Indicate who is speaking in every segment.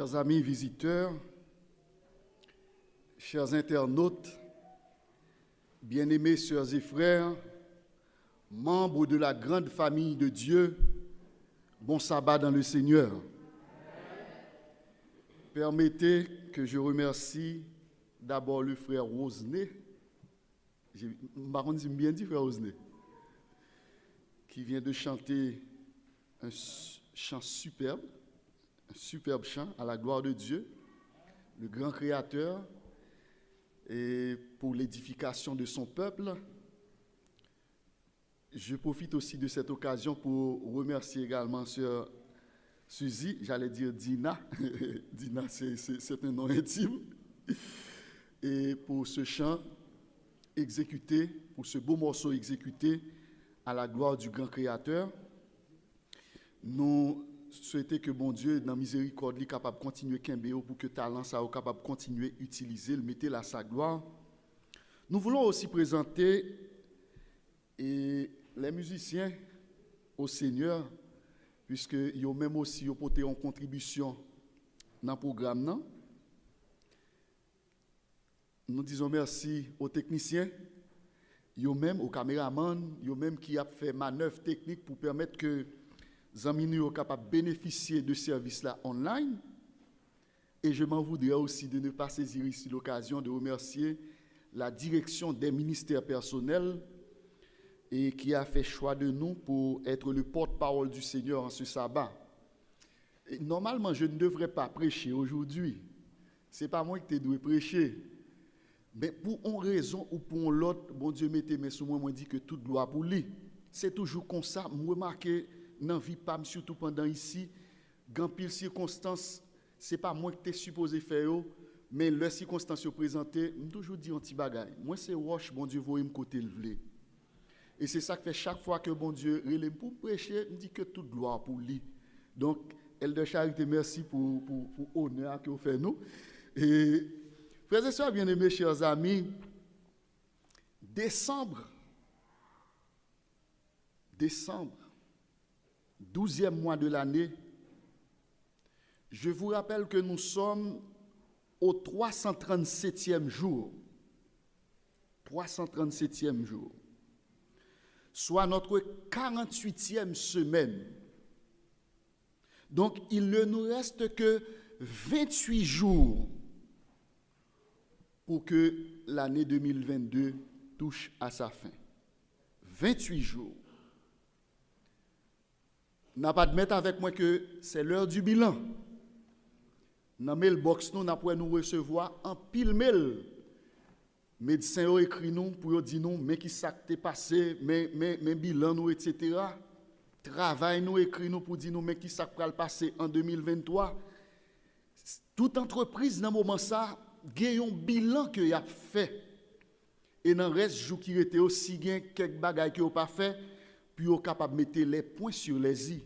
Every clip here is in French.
Speaker 1: Chers amis visiteurs, chers internautes, bien-aimés sœurs et frères, membres de la grande famille de Dieu, bon sabbat dans le Seigneur. Permettez que je remercie d'abord le frère Rosné, bien dit frère Rosné, qui vient de chanter un chant superbe, un superbe chant à la gloire de Dieu, le grand Créateur, et pour l'édification de son peuple. Je profite aussi de cette occasion pour remercier également sœur Suzy, j'allais dire Dina, Dina c'est un nom intime, et pour ce chant exécuté, pour ce beau morceau exécuté à la gloire du grand Créateur. Nous souhaitons que bon Dieu, dans la miséricorde, soit capable de continuer à pour que talent soit capable de continuer à utiliser, le mettre à sa gloire. Nous voulons aussi présenter les musiciens au Seigneur, puisqu'ils ont même aussi apporté une contribution dans le programme. Nous disons merci aux techniciens, même aux caméramans, même qui a fait manœuvre technique pour permettre que les amis soient capables de bénéficier de ce service-là online. Et je m'en voudrais aussi de ne pas saisir ici l'occasion de remercier la direction des ministères personnels et qui a fait choix de nous pour être le porte-parole du Seigneur en ce sabbat. Et normalement, je ne devrais pas prêcher aujourd'hui. Ce n'est pas moi qui dois prêcher. Mais pour une raison ou pour l'autre, bon Dieu mettez mes sous moi dit que toute gloire pour lui. C'est toujours comme ça. Moi remarqué dans la vie, pas surtout pendant ici, dans pile circonstances, ce n'est pas moi qui t'ai supposé faire, mais les circonstances se présentées, je toujours dis un petit bagage. Moi, c'est roche, bon Dieu, voyez me côté le. Et c'est ça que fait chaque fois que bon Dieu relève pour prêcher, me dit que toute gloire pour lui. Donc, elle de charité, merci pour l'honneur que vous faites nous. Et frères et sœurs, bien-aimés, chers amis, décembre, 12e mois de l'année, je vous rappelle que nous sommes au 337e jour. 337e jour. Soit notre 48e semaine. Donc, il ne nous reste que 28 jours pour que l'année 2022 touche à sa fin. 28 jours. N'a pas de mettre avec moi que c'est l'heure du bilan. Dans le mailbox, nous allons recevoir un pile mail. Médecins ont écrit nous pour dire nous, mais qui s'est passé, mais bilan nous, etc. Travail nous écrit nous pour dire nous, mais qui s'est passé en 2023. Toute entreprise, dans ce moment ça, a un bilan qu'il a fait. Et dans le reste, jour qui était aussi bien quelques bagages qui n'ont pas fait, puis on est capable de mettre les points sur les i.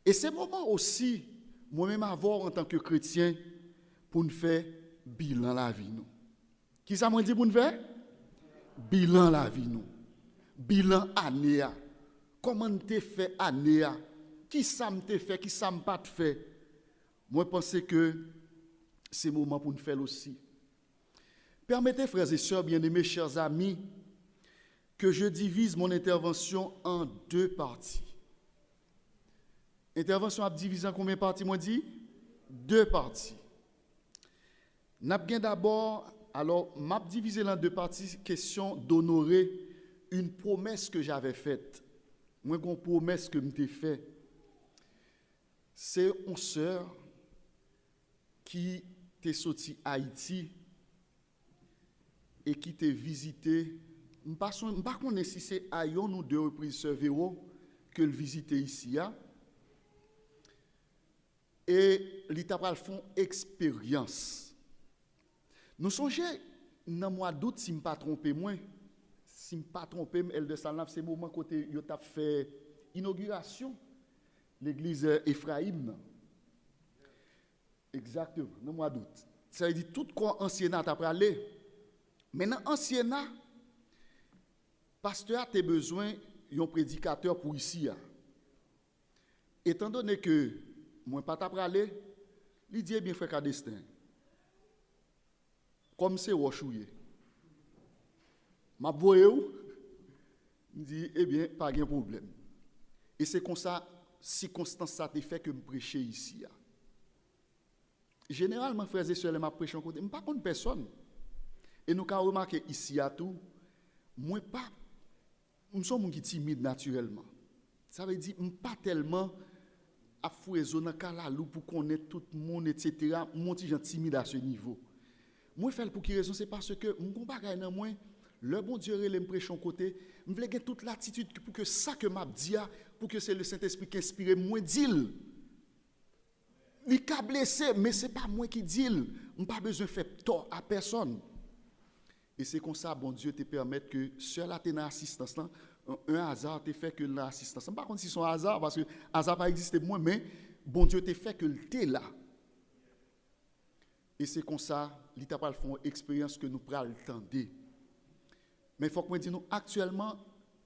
Speaker 1: Et c'est le moment aussi, moi-même avoir en tant que chrétien, pour nous faire bilan la vie nous. Qui ça m'a dit pour nous faire? Bilan la vie nous. Bilan année. Comment t'es fait année? Qui ça m'te fait, qui ça m'a pas fait? Moi, je pense que c'est le moment pour nous faire aussi. Permettez, frères et sœurs, bien-aimés, chers amis, que je divise mon intervention en deux parties. Intervention à diviser en combien de parties, moi dit? Deux parties. N'a bien d'abord, alors, m'a divisé en deux parties, question d'honorer une promesse que j'avais faite. Moi, une promesse que m'ai faite. C'est une sœur qui t'est sortie Haïti et qui t'est visité. Je ne sais pas si c'est à yon ou deux reprises sur Véro que le visiter ici. Et l'Itapral font expérience. Nous songeons, dans le mois d'août, si je ne me pas trompé, si je ne me pas trompé, elle de Salnaf, c'est le moment où il a fait inauguration, l'église Ephraïm. Exactement, dans le mois d'août. Ça veut dire tout quoi anciennat après aller. Maintenant, anciennat, pasteur a besoin d'un prédicateur pour ici. Étant donné que moi pas aller, Il dit, eh bien, frère Cadestin, comme c'est rochouillé, m'a voyé où? Il dit, eh bien, pas de problème. Et c'est comme ça, circonstance ça te fait que je prêche ici. Généralement, frères et sœurs, je prêche en côté, je ne connais pas personne. Et nous avons remarqué ici à tout, moi pas, nous sommes qui timide naturellement. Ça veut dire, je ne suis pas tellement à fouetter dans loup pour connaître tout le monde, etc. Moi, je suis timide à ce niveau. Moi, je fais pour quelle raison? C'est parce que je ne sais pas dans moi. Le bon Dieu me prêche en côté, je veux gagner toute l'attitude pour que ça que m'a dit, pour que c'est le Saint-Esprit qui inspire moi dit. Il est blessé, mais ce n'est pas moi qui dis. Je n'ai pas besoin de faire tort à personne. Et c'est comme ça, bon Dieu te permet que seul à tes assistance, un hasard te fait que l'assistance. Par contre, si c'est un hasard, parce que hasard pas existé pour moi, mais bon Dieu te fait que tu es là. Et c'est comme ça, il t'a pas fait une expérience que nous prenons le temps de. Mais il faut que moi dise, actuellement,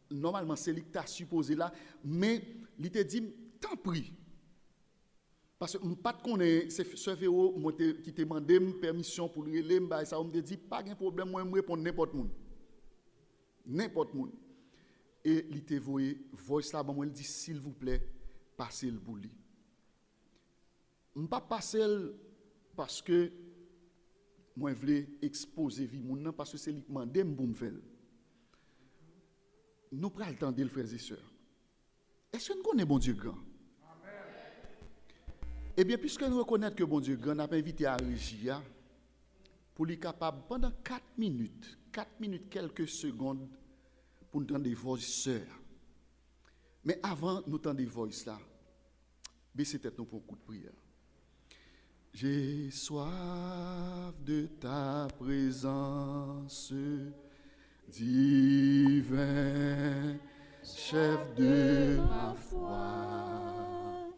Speaker 1: normalement, c'est lui qui t'a supposé là, mais il te dit, tant pis. Parce que je ne sais pas connaître ce Véro qui te demandé permission pour le relais, ça me dit, pas de problème, moi je réponds n'importe qui. N'importe qui. Et il te voyé, voice là, moi il dit, s'il vous plaît, passez le bouli. Je ne pas passer parce que moi je voulais exposer vie mon parce que c'est lui qui m'a demandé pour me faire. Nous prenons le temps de le frères et sœurs. Est-ce que nous connaissons bon Dieu grand? Eh bien, puisque nous reconnaissons que bon Dieu grand, nous avons invité à Régia pour lui capable pendant 4 minutes, quelques secondes, pour nous entendre des voix sœurs. Mais avant nous entendre des voix là, baissez tête nous pour un coup de prière. J'ai soif de ta présence, divin chef de ma foi,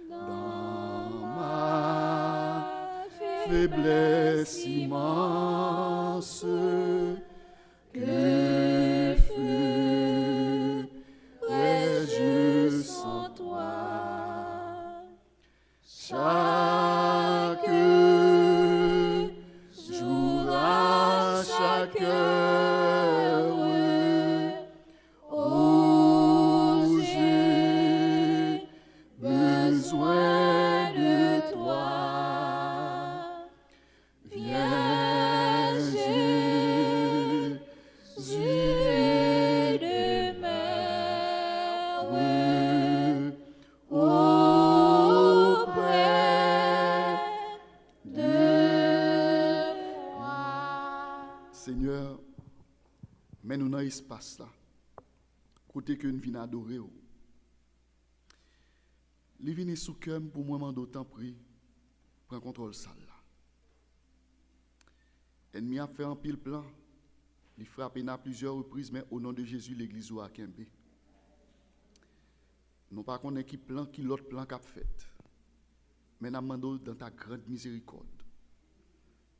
Speaker 1: dans ma faiblesse immense, que ferais-je sans toi? Chaque jour à chaque heure, oh, j'ai besoin de toi. Viens, Jésus de mer, auprès de moi. Seigneur, mets-nous dans l'espace là, côté que nous venons adorer. Les venez sous cœur pour moi, d'autant pris, prends contrôle salle là. L'ennemi a fait un pile plan, il frappe à plusieurs reprises, mais au nom de Jésus, l'église ou à Kembe. Nous pas connaître qui plan, qui l'autre plan qu'a fait. Mais nous demandons dans ta grande miséricorde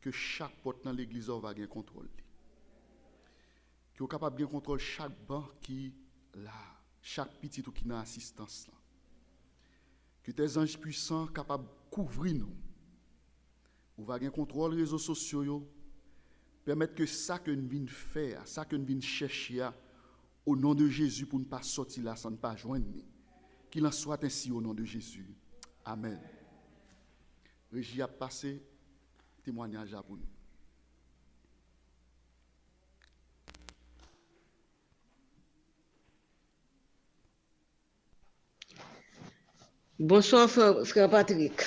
Speaker 1: que chaque porte dans l'église va gagner contrôle. Que vous capable de contrôler chaque banc qui là, chaque petit ou qui n'a assistance là. Que tes anges puissants capables de couvrir nous. Vous va gagner contrôle réseaux sociaux, permettre que ça que nous venons faire, ça que nous venons chercher au nom de Jésus pour ne pas sortir là sans ne pas joindre. Qu'il en soit ainsi au nom de Jésus. Amen. Régie a passé témoignage pour nous.
Speaker 2: Bonsoir frère Patrick.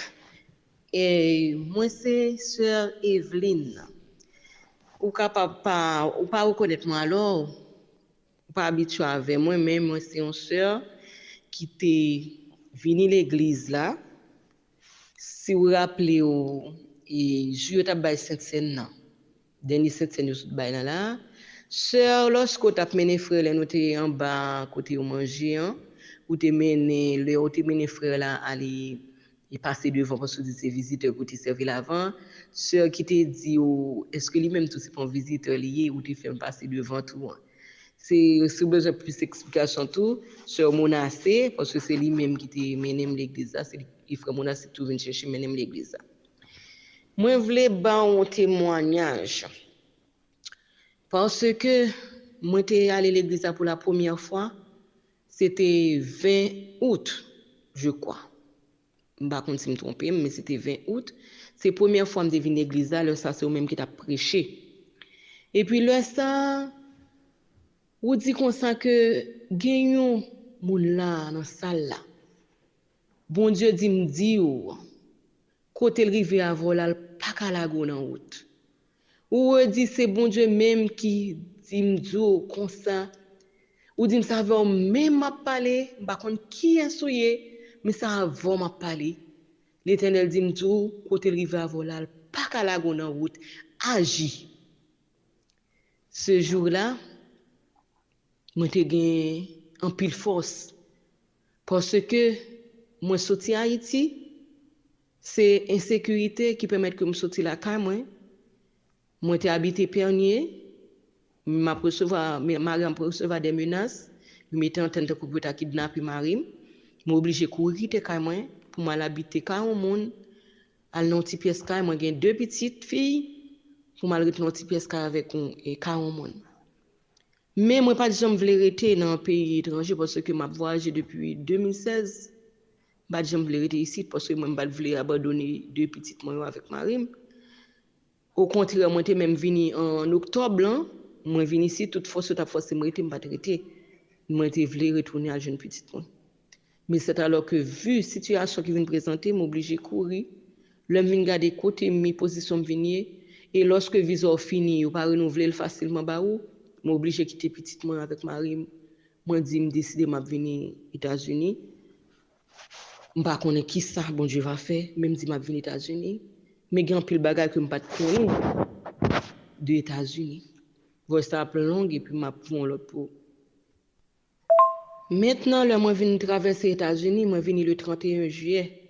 Speaker 2: Et moi c'est sœur Evelyne. Ou capable pas ou pas reconnaître moi alors, ou pas habitué avec moi même moi c'est une sœur qui était venue l'église là. Si vous rappelez et je t'a bail Sainte-Seine là. Dernier Sainte-Seine sous bail là. Sœur lorsque t'a mené frère nous était en bas côté au manger hein, ou t'es mené frère là aller il passait devant parce que c'est visiteur qui servi l'avant sœur qui t'a dit est-ce que lui-même tout c'est pas un visiteur lié ou t'es fait passer devant tout hein? C'est besoin plus d'explication tout sœur Monacé parce que c'est lui-même qui t'a mené l'église là c'est et frère mon c'est tout venir chercher même l'église. Moi voulais ba un témoignage parce que moi t'ai allé à l'église pour la première fois, c'était 20 août, je crois. Je ne sais pas si je me trompe, mais c'était 20 août. C'est la première fois que je suis venu à l'église, là, ça c'est au-même qui t'a prêché. Et puis là, ça, on dit comme ça que gagnons moun là dans la salle là. Bon Dieu dit me dit côté le rive à voler pas qu'à la go dans route. Ou dit c'est bon Dieu même qui dit me dit comme ça. Ou dit me ça va même m'a parler, pas contre qui est souillé, mais ça va m'a parler. L'Éternel dit me dit côté le rive à voler pas qu'à la go dans route, agis. Ce jour-là, moi te gain en pile force parce que moi sorti Haïti, c'est insécurité qui permet que me sortir la caille moi. Moi t'ai habité Pernier, m'a recevoir des menaces, je m'étais en train de couper ta kidnapper Marie, m'obligé courir te caille moi pour m'aller habiter caille au monde. Al non petit pièce caille moi j'ai deux petites filles pour m'aller retourner petit pièce caille avec et caille au monde. Mais moi pas jamais voulu rester dans un pays étranger parce que m'a voyagé depuis 2016. Pas jamais voulu rester ici parce que moi pas voulu abandonner deux petites moi avec Marie. Au contraire, moi même venu en octobre là, moi venu ici toute force ta force me rester pas rester. Moi voulu retourner à jeune petite moi. Mais c'est alors que vu situation qui vient présenter, m'obligé courir. L'homme vient garder côté mi position venir et lorsque visa fini, ou pas renouveler facilement ba ou m'obligé quitter petite moi avec Marie. Moi dit me décider m'a venir aux États-Unis. M'pas connait qui ça bon Dieu va faire, même dit m'a venir aux États-Unis, mais grand pile bagage que m'pas connait de États-Unis. Voici ça plan long et puis m'a pour l'autre pour. Maintenant là moi vinn traverser États-Unis, moi vinn le 31 juillet.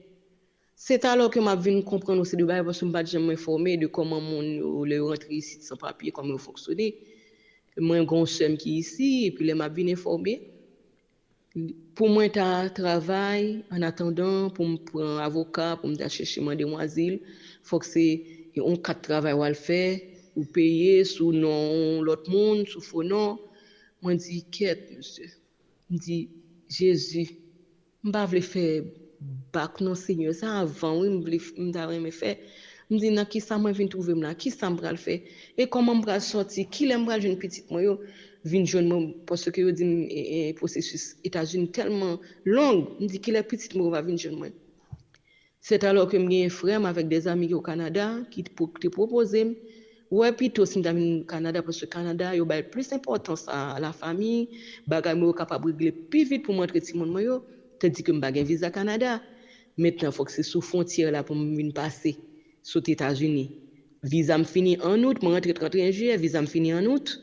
Speaker 2: C'est alors que m'a vinn comprendre aussi de bail parce que m'pas jamais informé de comment mon le rentrer ici sans papier comment fonctionner. Moi un soeur qui ici et puis les m'a bien informé. Pour moi ta travail en attendant pour me prendre avocat pour me chercher moi demoiselle, faut que c'est un cadre travail ou le faire ou payer sous nom l'autre monde sous faux nom. Moi dit quête monsieur. Me dit Jésus, m'pa vle faire bac non Seigneur ça avant oui me faire. Me dit nan qui ça moi vinn trouver là, qui ça m'pral faire et comment m'pral sortir, qui l'aime jeune petite moi yo vinn jeune parce que yo dit processus États-Unis tellement long, me dit qu'il est petite moi va vinn jeune moi. C'est alors que j'ai un frère avec des amis au Canada qui te proposé ouais plutôt si m'ta au Canada parce que Canada yo ba plus importance à la famille, bagay moi capable régler plus vite pour montrer ti monde moi yo, tandis que m'pa gen visa Canada. Maintenant faut que c'est sous frontière là pour me passer aux États-Unis. Visa me fini en août, moi rentre 31 juillet, visa me fini en août.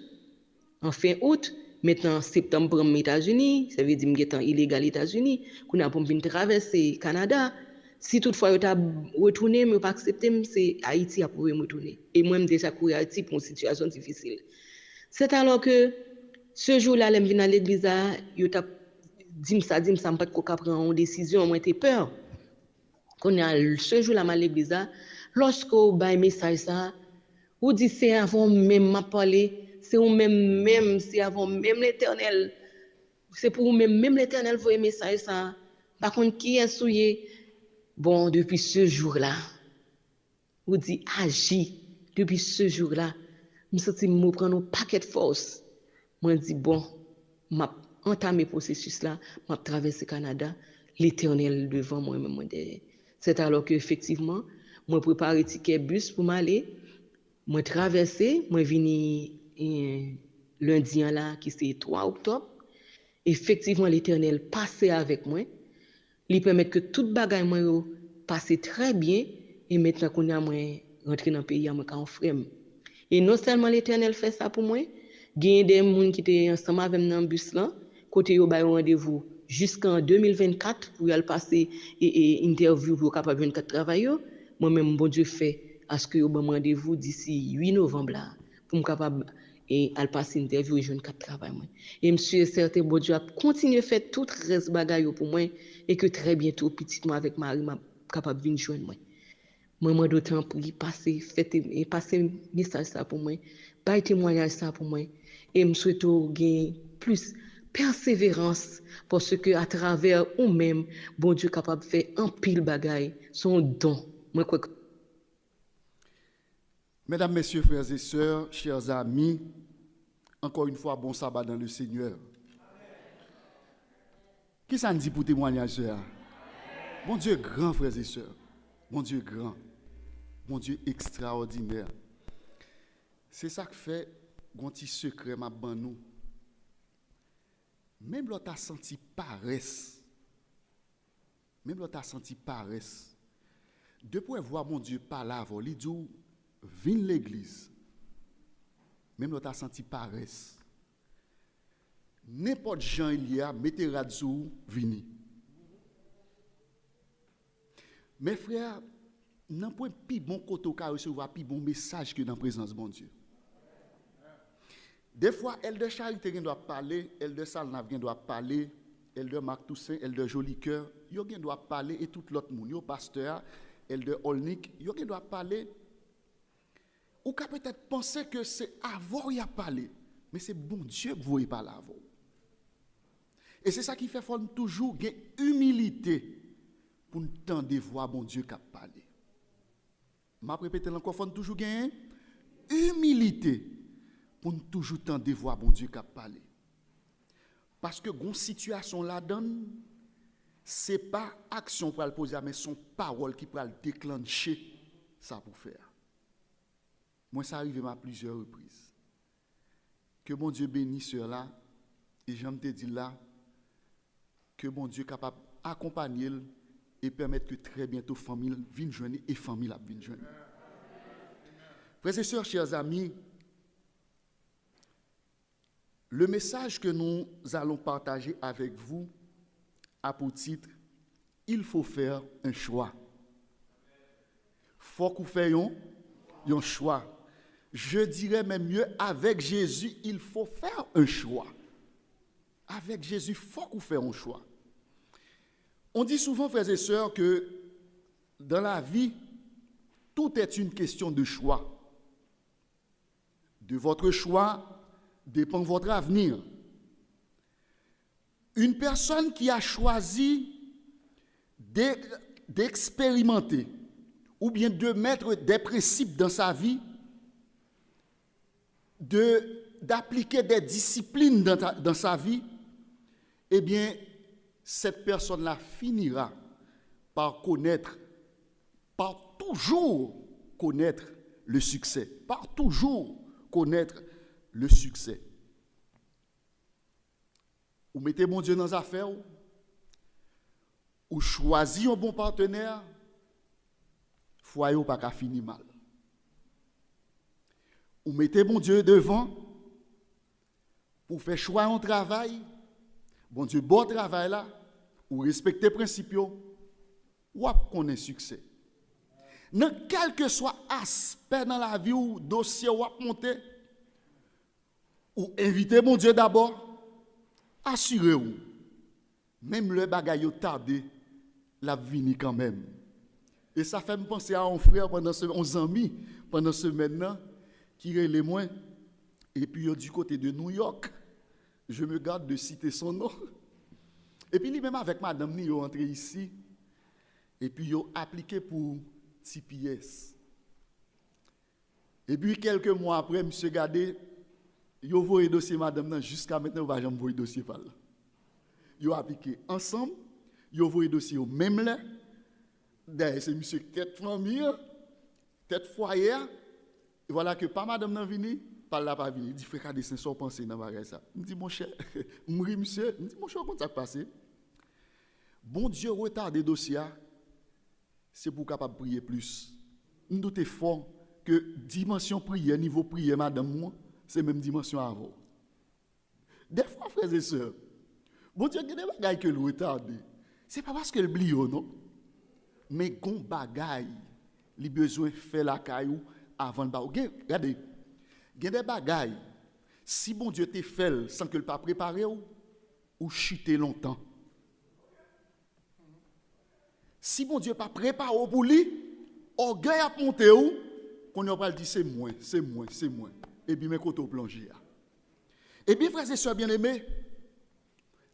Speaker 2: En fin août, maintenant septembre pour les États-Unis, ça veut dire que je suis illégal aux États-Unis, qu'on a pour venir traverser Canada. Si toutefois je suis retourné, mais pas accepté, c'est Haïti à pouvoir me retourner. Et moi-même déjà courir Haïti pour une situation difficile. C'est alors que ce jour-là, je suis à l'église, je dit ça, pas qu'on prendre une décision, moi j'ai peur. Qu'on a ce jour-là à l'église, lorsqu'on a un message ça, ou dit c'est avant même m'a parlé, c'est ou même c'est avant même l'Éternel. C'est pour même l'Éternel voyer message ça. Par contre qui est souillé bon depuis ce jour-là. Ou dit agis depuis ce jour-là. Me senti me prendre un paquet de force. Moi dit bon, m'a entamé processus là, m'a traversé Canada, l'Éternel devant moi même derrière. C'est alors que effectivement, moi préparer ticket bus pour m'aller, moi traverser, moi vini lundi là qui c'est 3 octobre. Effectivement l'Éternel passait avec moi. Il permet que toute bagaille moi passe très bien et maintenant qu'on a moi rentrer dans le pays moi quand frère. Et non seulement l'Éternel fait ça pour moi, il y a des gens qui étaient ensemble avec moi dans le bus là, côté yo bay rendez-vous jusqu'en 2024 pour y aller passer et interview pour capable 24 travail. Moi même bon Dieu fait à ce que yo ban rendez-vous d'ici 8 novembre là pour me capable et elle passe interview et jeune cap travail moi. Et monsieur certain bon Dieu a continué faire tout reste bagaille pour moi et que très bientôt petit moi avec Marie m'a capable venir joindre moi. Moi d'autant pour passer fête et passer message ça pour moi, pas témoignage ça pour moi et me souhaite gagner plus persévérance parce que à travers ou même bon Dieu capable de faire un pile bagaille son don. Moi quoi.
Speaker 1: Mesdames, Messieurs, frères et sœurs, chers amis, encore une fois, bon sabbat dans le Seigneur. Qui ça nous dit pour témoignage, sœur? Bon Dieu grand, frères et sœurs. Bon Dieu grand. Bon Dieu extraordinaire. C'est ça que fait un petit secret m'a ban nous. Même l'autre a senti paresse. Même l'autre a senti paresse. Depuis voir mon Dieu parler avant, il dit viens l'église. Même l'autre a senti paresse. N'importe gens il y a, mettez radio, vini. Mes frères, n'a pas plus bon côté au recevoir plus bon message que dans la présence de mon Dieu. Des fois, elle de Charité doit parler, elle de Salnav doit parler, elle de Marc Toussaint, elle de Joli Cœur, yo doit parler et tout l'autre monde, yo pasteur, elle de Olnik, yo doit parler. Ou qu'à peut-être penser que c'est avant y a parlé, mais c'est bon Dieu que vous y parlez avant. Et c'est ça qui fait faut toujours gagner humilité pour nous tendre de voir bon Dieu qui a parlé. M'a répété encore faut toujours gagner humilité pour nous toujours tendre de voir bon Dieu qui a parlé. Parce que une situation là donne c'est pas action pour le poser mais son parole qui peut le déclencher ça pour faire. Moi, ça arrive à plusieurs reprises. Que bon Dieu bénisse ceux-là, et j'aime te dire là, que bon Dieu est capable d'accompagner et permettre que très bientôt famille vienne joindre et famille la vienne joindre. Frères et sœurs, chers amis, le message que nous allons partager avec vous a pour titre « Il faut faire un choix ». Il faut que nous fassions un choix. Je dirais même mieux, avec Jésus, il faut faire un choix. Avec Jésus, il faut qu'on fasse un choix. On dit souvent, frères et sœurs, que dans la vie, tout est une question de choix. De votre choix dépend votre avenir. Une personne qui a choisi d'expérimenter ou bien de mettre des principes dans sa vie, d'appliquer des disciplines dans sa vie, eh bien, cette personne-là finira par connaître, par toujours connaître le succès, par toujours connaître le succès. Ou mettez mon Dieu dans les affaires, ou choisissez un bon partenaire, foyer ou pas qu'à finir mal. Ou mettez bon Dieu devant pour faire choix en travail, bon Dieu, bon travail là, ou respecter les principes, ou connaître succès. Dans quel que soit aspect dans la vie ou dossier ou monter, ou invitez mon Dieu d'abord, assurez-vous, même le bagaille tardé, la vini quand même. Et ça fait me penser à un frère pendant ce, un ami pendant ce maintenant qui est les moins. Et puis du côté de New York, je me garde de citer son nom. Et puis lui-même avec madame, il est entré ici. Et puis il a appliqué pour TPS. Et puis quelques mois après, monsieur Gade, il a envoyé le dossier madame jusqu'à maintenant, il va jamais envoyer le dossier par là. Il a appliqué ensemble, il a envoyé le dossier au même là. D'ailleurs, c'est monsieur tête famille, tête foyer. Et voilà que pas madame n'a venu, pas là pas venu. Il dit frère Cadessin, sans penser dans bagage ça. Il dit mon cher, moi monsieur, il dit mon cher, comment ça passé? Bon Dieu retarde le dossier, c'est pour capable prier plus. Nous doutons fort que dimension prière, niveau prière madame moi, c'est même dimension avant. Des fois frères et sœurs, bon Dieu il y a des bagages que le retarde. C'est pas parce que le oublie non. Mais gon bagay, li besoin faire la caillou avant de ba. Regardez, il y a des bagay Si bon Dieu te fait sans que le pas préparé ou chuter longtemps. Si bon Dieu pas préparé pour lui, orgueil a monté ou qu'on a pas dit c'est moi. Et puis mes côtés plongé. Et bien frères et sœurs bien-aimés,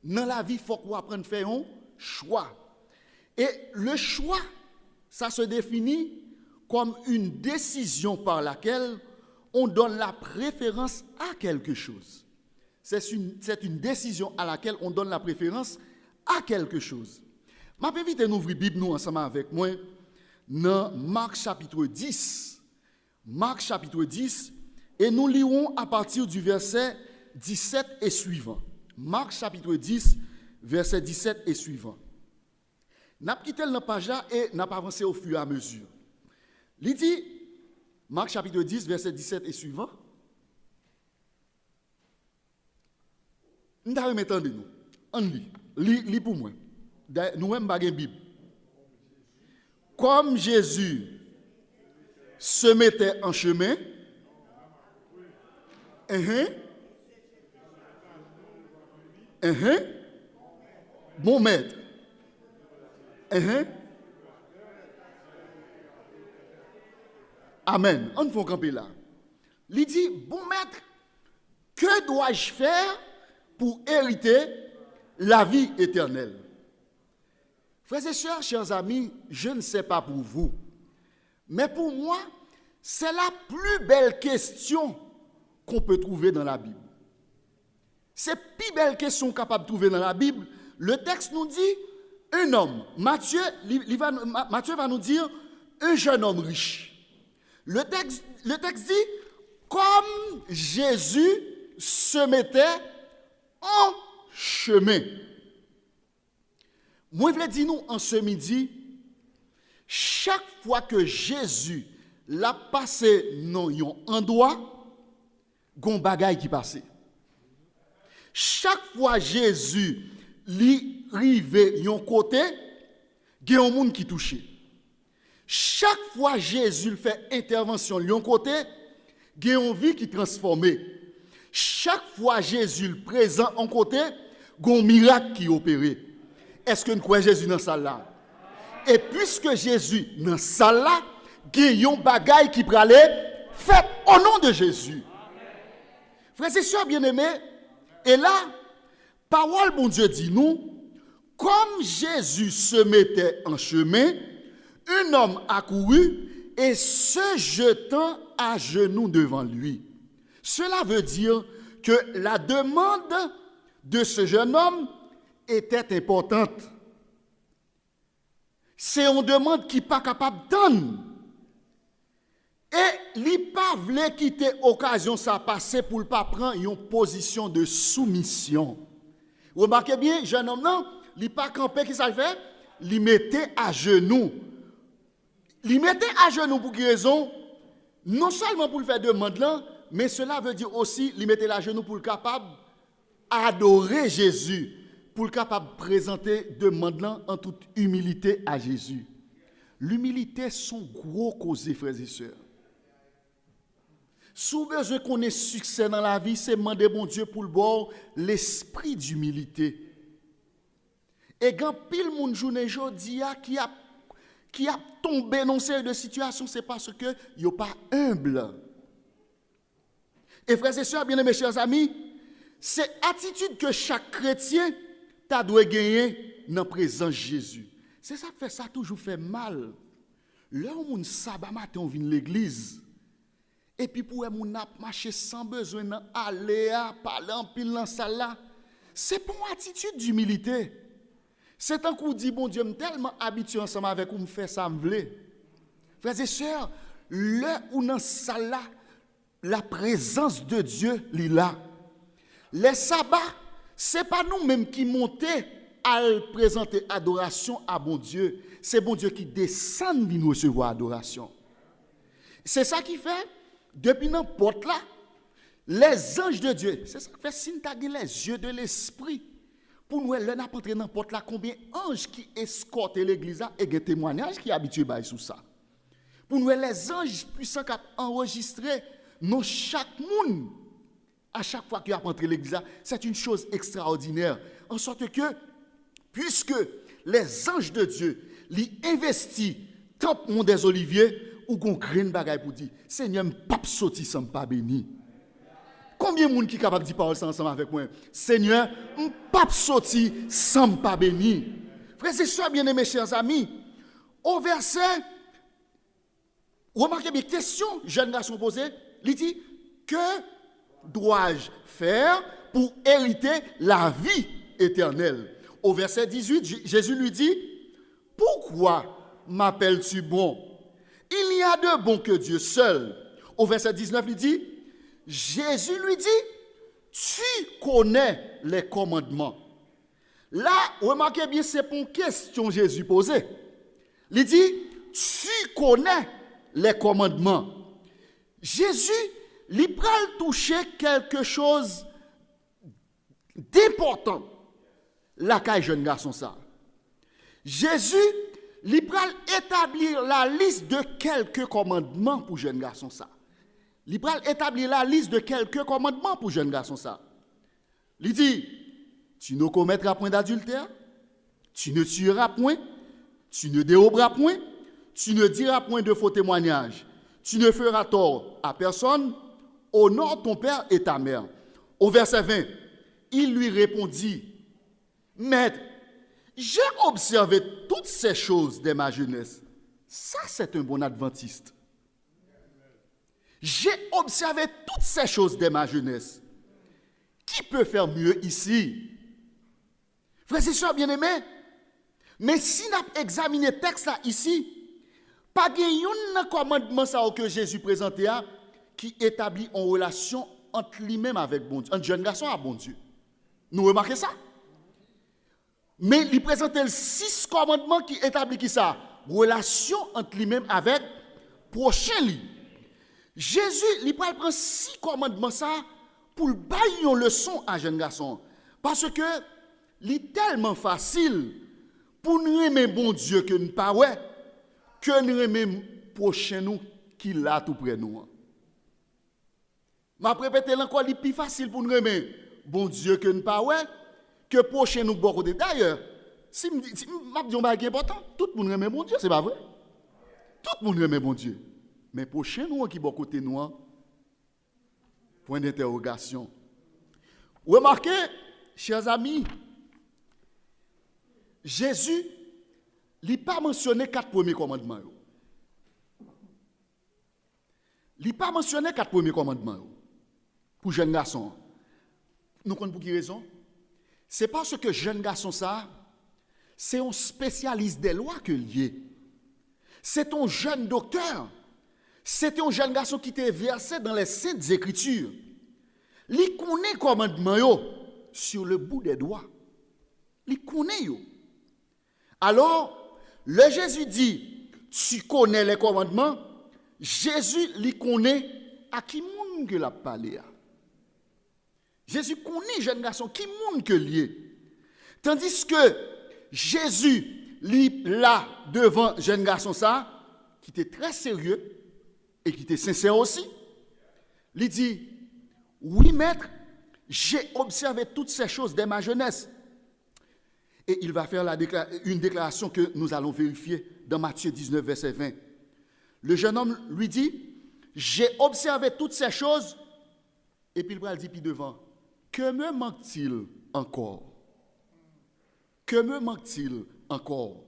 Speaker 1: dans la vie, il faut qu'on apprenne à faire un choix. Et le choix, ça se définit comme une décision par laquelle on donne la préférence à quelque chose. C'est une décision à laquelle on donne la préférence à quelque chose. Je vais inviter nous ouvrir la Bible nous ensemble avec moi dans Marc chapitre 10. Marc chapitre 10, et nous lirons à partir du verset 17 et suivant. Marc chapitre 10, verset 17 et suivant. N'a quitté le page et n'a pas avancé au fur et à mesure. Il dit, Marc chapitre 10, verset 17 et suivant. Nous allons mettre nous. On lit pour moi. Nous-mêmes, pas de Bible. Comme Jésus se mettait en chemin, bon maître. Amen. On fait camper là. Il dit, bon maître, que dois-je faire pour hériter la vie éternelle? Frères et sœurs, chers amis, je ne sais pas pour vous, mais pour moi, c'est la plus belle question qu'on peut trouver dans la Bible. C'est la plus belle question capable de trouver dans la Bible. Le texte nous dit, un homme, Matthieu va nous dire, un jeune homme riche. Le texte dit, comme Jésus se mettait en chemin. Moi, je veux dire nous en ce midi, chaque fois que Jésus l'a passé dans un endroit, il y a un bagage qui passait. Chaque fois que Jésus li rive yon côté, il y a un monde qui touché. Chaque fois que Jésus fait intervention yon côté, il y a une vie qui transformée. Chaque fois que Jésus présent en côté, il y a un miracle qui opéré. Est-ce que nous croyons Jésus dans ça là? Et puisque Jésus dans ça là, il y a un bagage qui prale fait au nom de Jésus. Frères et sœurs bien-aimés, et là, parole bon Dieu dit nous, comme Jésus se mettait en chemin, un homme accourut et se jetant à genoux devant lui. Cela veut dire que la demande de ce jeune homme était importante. C'est une demande qui n'est pas capable d'entendre. Et il n'a pas voulu quitter l'occasion ça passer pour ne pas prendre une position de soumission. Remarquez bien, jeune homme, non, il n'a pas campé, qui ça le fait? Il mettait à genoux. Il mettait à genoux pour quelle raison? Non seulement pour le faire demande là, mais cela veut dire aussi, il mettait à genoux pour le capable adorer Jésus, pour le capable présenter demande là en toute humilité à Jésus. L'humilité sont gros causés, frères et sœurs. Si vous besoin qu'on ait succès dans la vie, c'est demander bon Dieu pour le bord l'esprit d'humilité. Et quand pile moun journée jodi qui a tombé dans cette situation, c'est parce que yo pas humble. Et frères et sœurs, bien-aimés chers amis, c'est attitude que chaque chrétien ta doit gagner dans la présence de Jésus. C'est ça qui fait ça toujours fait mal. Là où moun sabbat matin on vient l'église. Et puis pour moun marcher sans besoin d'aller parler en pile dans salle là, c'est pour une attitude d'humilité. C'est un coup dit bon Dieu, me tellement habitué ensemble avec vous me fait ça me vle. Frères et sœurs, là où dans salle là, la présence de Dieu est là. Les sabbats, c'est pas nous mêmes qui montons à présenter adoration à bon Dieu, c'est bon Dieu qui descend de nous recevoir adoration. C'est ça qui fait depuis n'importe là, les anges de Dieu, c'est ça qui fait si nous avons les yeux de l'esprit. Pour nous, là, n'importe n'importe là, combien d'anges qui escortent l'église et des témoignages qui sont habitués à sous ça. Pour nous, les anges puissants qui ont enregistré, nous, chaque monde à chaque fois qu'il a entré l'église, c'est une chose extraordinaire. En sorte que, puisque les anges de Dieu l'y investissent, temple mon des oliviers, ou qu'on crée une bagaille pour dire, Seigneur, m'pap sorti sans pas béni. Combien de monde qui est capable de dire parole ensemble avec moi? Seigneur, m'pap sorti sans pas béni. Frères et sœurs bien-aimés, chers amis, au verset, remarquez bien, question, jeune garçon posé, il dit, que dois-je faire pour hériter la vie éternelle? Au verset 18, Jésus lui dit, pourquoi m'appelles-tu bon? Il n'y a de bon que Dieu seul. Au verset 19, il dit, Jésus lui dit, tu connais les commandements. Là, remarquez bien, c'est pour une question Jésus posée. Il dit, tu connais les commandements. Jésus, il prend toucher quelque chose d'important. La caille jeune garçon ça. Jésus, il prend établir la liste de quelques commandements pour jeune garçon ça. Il prend établir la liste de quelques commandements pour jeune garçon ça. Il dit, tu ne commettras point d'adultère, tu ne tueras point, tu ne déroberas point, tu ne diras point de faux témoignages, tu ne feras tort à personne, honore ton père et ta mère. Au verset 20, il lui répondit, Maître, j'ai observé toutes ces choses dès ma jeunesse. Ça, c'est un bon adventiste. J'ai observé toutes ces choses dès ma jeunesse. Qui peut faire mieux ici? Frères et sœurs bien-aimés, mais si nous examinons le texte là ici, pas de commandement ça que Jésus présentait qui établit une relation entre lui-même avec bon Dieu, un jeune garçon à bon Dieu. Nous remarquez ça? Mais il présentait 6 commandements qui établissent ça, relation entre lui-même avec prochain lui. Jésus, il prend 6 commandements ça pour bailler une leçon à jeune garçon parce que c'est tellement facile pour nous aimer bon Dieu que nous pas ouais que nous aimer prochain nous qui l'a tout près nous. M'a répété encore, il est plus facile pour nous aimer bon Dieu que nous pas ouais que prochain nous bon côté. D'ailleurs, si m'a dit un bagage important, tout le monde aime bon Dieu, c'est pas vrai? Tout le monde aime bon Dieu. Mais prochain nous qui bon côté nous, point d'interrogation. Remarquez, chers amis, Jésus n'a pas mentionné 4 premiers commandements. Il n'a pas mentionné 4 premiers commandements pour jeunes garçons. Nous comprenons pour qui raison? C'est parce que jeune garçon ça, c'est un spécialiste des lois que lié. C'est un jeune docteur. C'est un jeune garçon qui était versé dans les saintes écritures. Il connaît les commandements sur le bout des doigts. Il connaît. Alors, le Jésus dit, tu connais les commandements. Jésus les connaît à qui monde que l'a parlé. Jésus connaît jeune garçon qui monde que lié. Tandis que Jésus lit là devant jeune garçon ça qui était très sérieux et qui était sincère aussi. Il dit oui maître, j'ai observé toutes ces choses dès ma jeunesse. Et il va faire une déclaration que nous allons vérifier dans Matthieu 19 verset 20. Le jeune homme lui dit j'ai observé toutes ces choses et puis il va dire puis devant que me manque-t-il encore? Que me manque-t-il encore?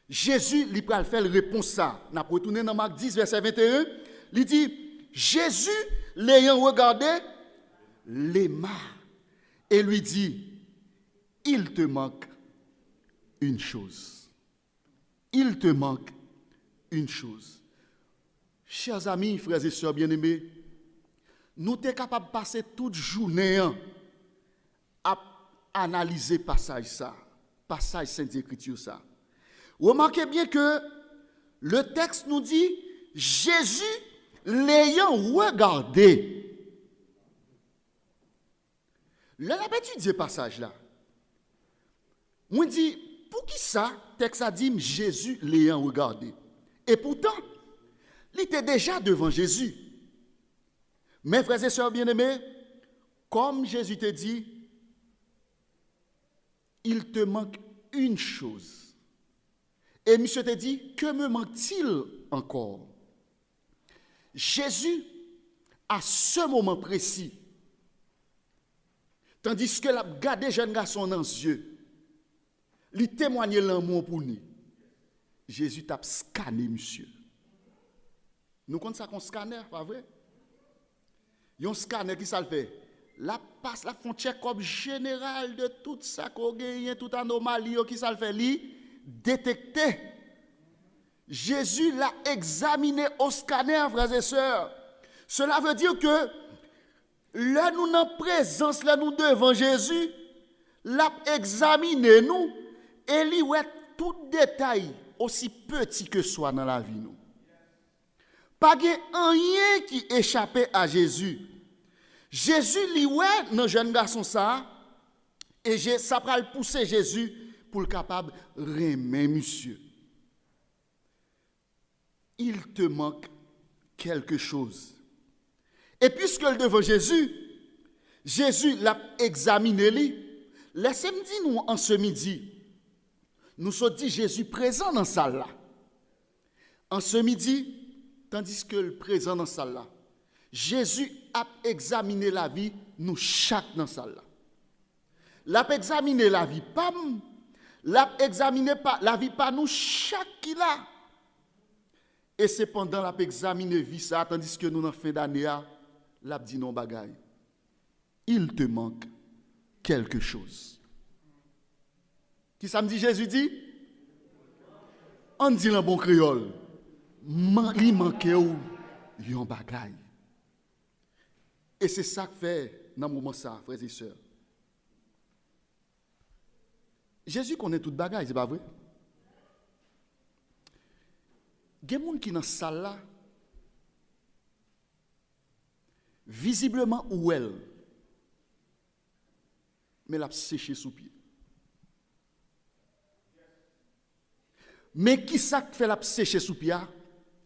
Speaker 1: Jésus, il va faire réponse ça. On a retourné dans Marc 10, verset 21. Il dit, Jésus, l'ayant regardé, l'aima et lui dit, il te manque une chose. Il te manque une chose. Chers amis, frères et sœurs bien-aimés, nous sommes capables de passer toute journée à analyser passage Sainte Écriture ça. Remarquez bien que le texte nous dit Jésus l'ayant regardé. Là, on a étudié passage là. Moi dit pour qui ça texte a dit Jésus l'ayant regardé. Et pourtant, il était déjà devant Jésus. Mes frères et sœurs bien-aimés, comme Jésus te dit, il te manque une chose. Et monsieur te dit, que me manque-t-il encore? Jésus, à ce moment précis, tandis que l'a gardé jeune garçon dans les yeux, lui témoignait l'amour pour nous. Jésus t'a scanné, monsieur. Nous connaissons ça qu'on scanner, pas vrai? Il y a un scanner qui ça le fait. La passe, la font check-up général de tout ça qu'on gagne, toute anomalie qui ça le fait, lui détecter. Jésus l'a examiné au scanner, frères et sœurs. Cela veut dire que là nous en présence, là nous devant Jésus, l'a examiné nous et lui ouais tout détail aussi petit que soit dans la vie nous. Pas rien qui échappait à Jésus. Jésus lui ouais dans jeune garçon ça et ça va le pousser Jésus pour le capable remettre monsieur. Il te manque quelque chose. Et puisque le devant Jésus, Jésus l'a examiné lui. Laissez-moi dire nous en ce midi, nous sommes dit Jésus présent dans la salle là. En ce midi, tandis que le présent dans la salle là, Jésus a examiné la vie, nous chaque dans la salle là. L'a examiné la vie, pas l'a examiné pas la vie, pas nous chaque qui là. Et c'est pendant l'a examiné vie ça, tandis que nous en fin d'année, l'a dit non bagaille. Il te manque quelque chose. Qui ça me dit Jésus dit? On dit en bon créole. Il manque ou yon bagaille. Et c'est ça que fait dans le moment ça, frères et sœurs. Jésus connaît toute bagaille, c'est pas vrai? Il y a des gens qui dans cette salle là, visiblement où elle, mais l'a séché sous pied. Mais qui ça fait la sécher sous pied?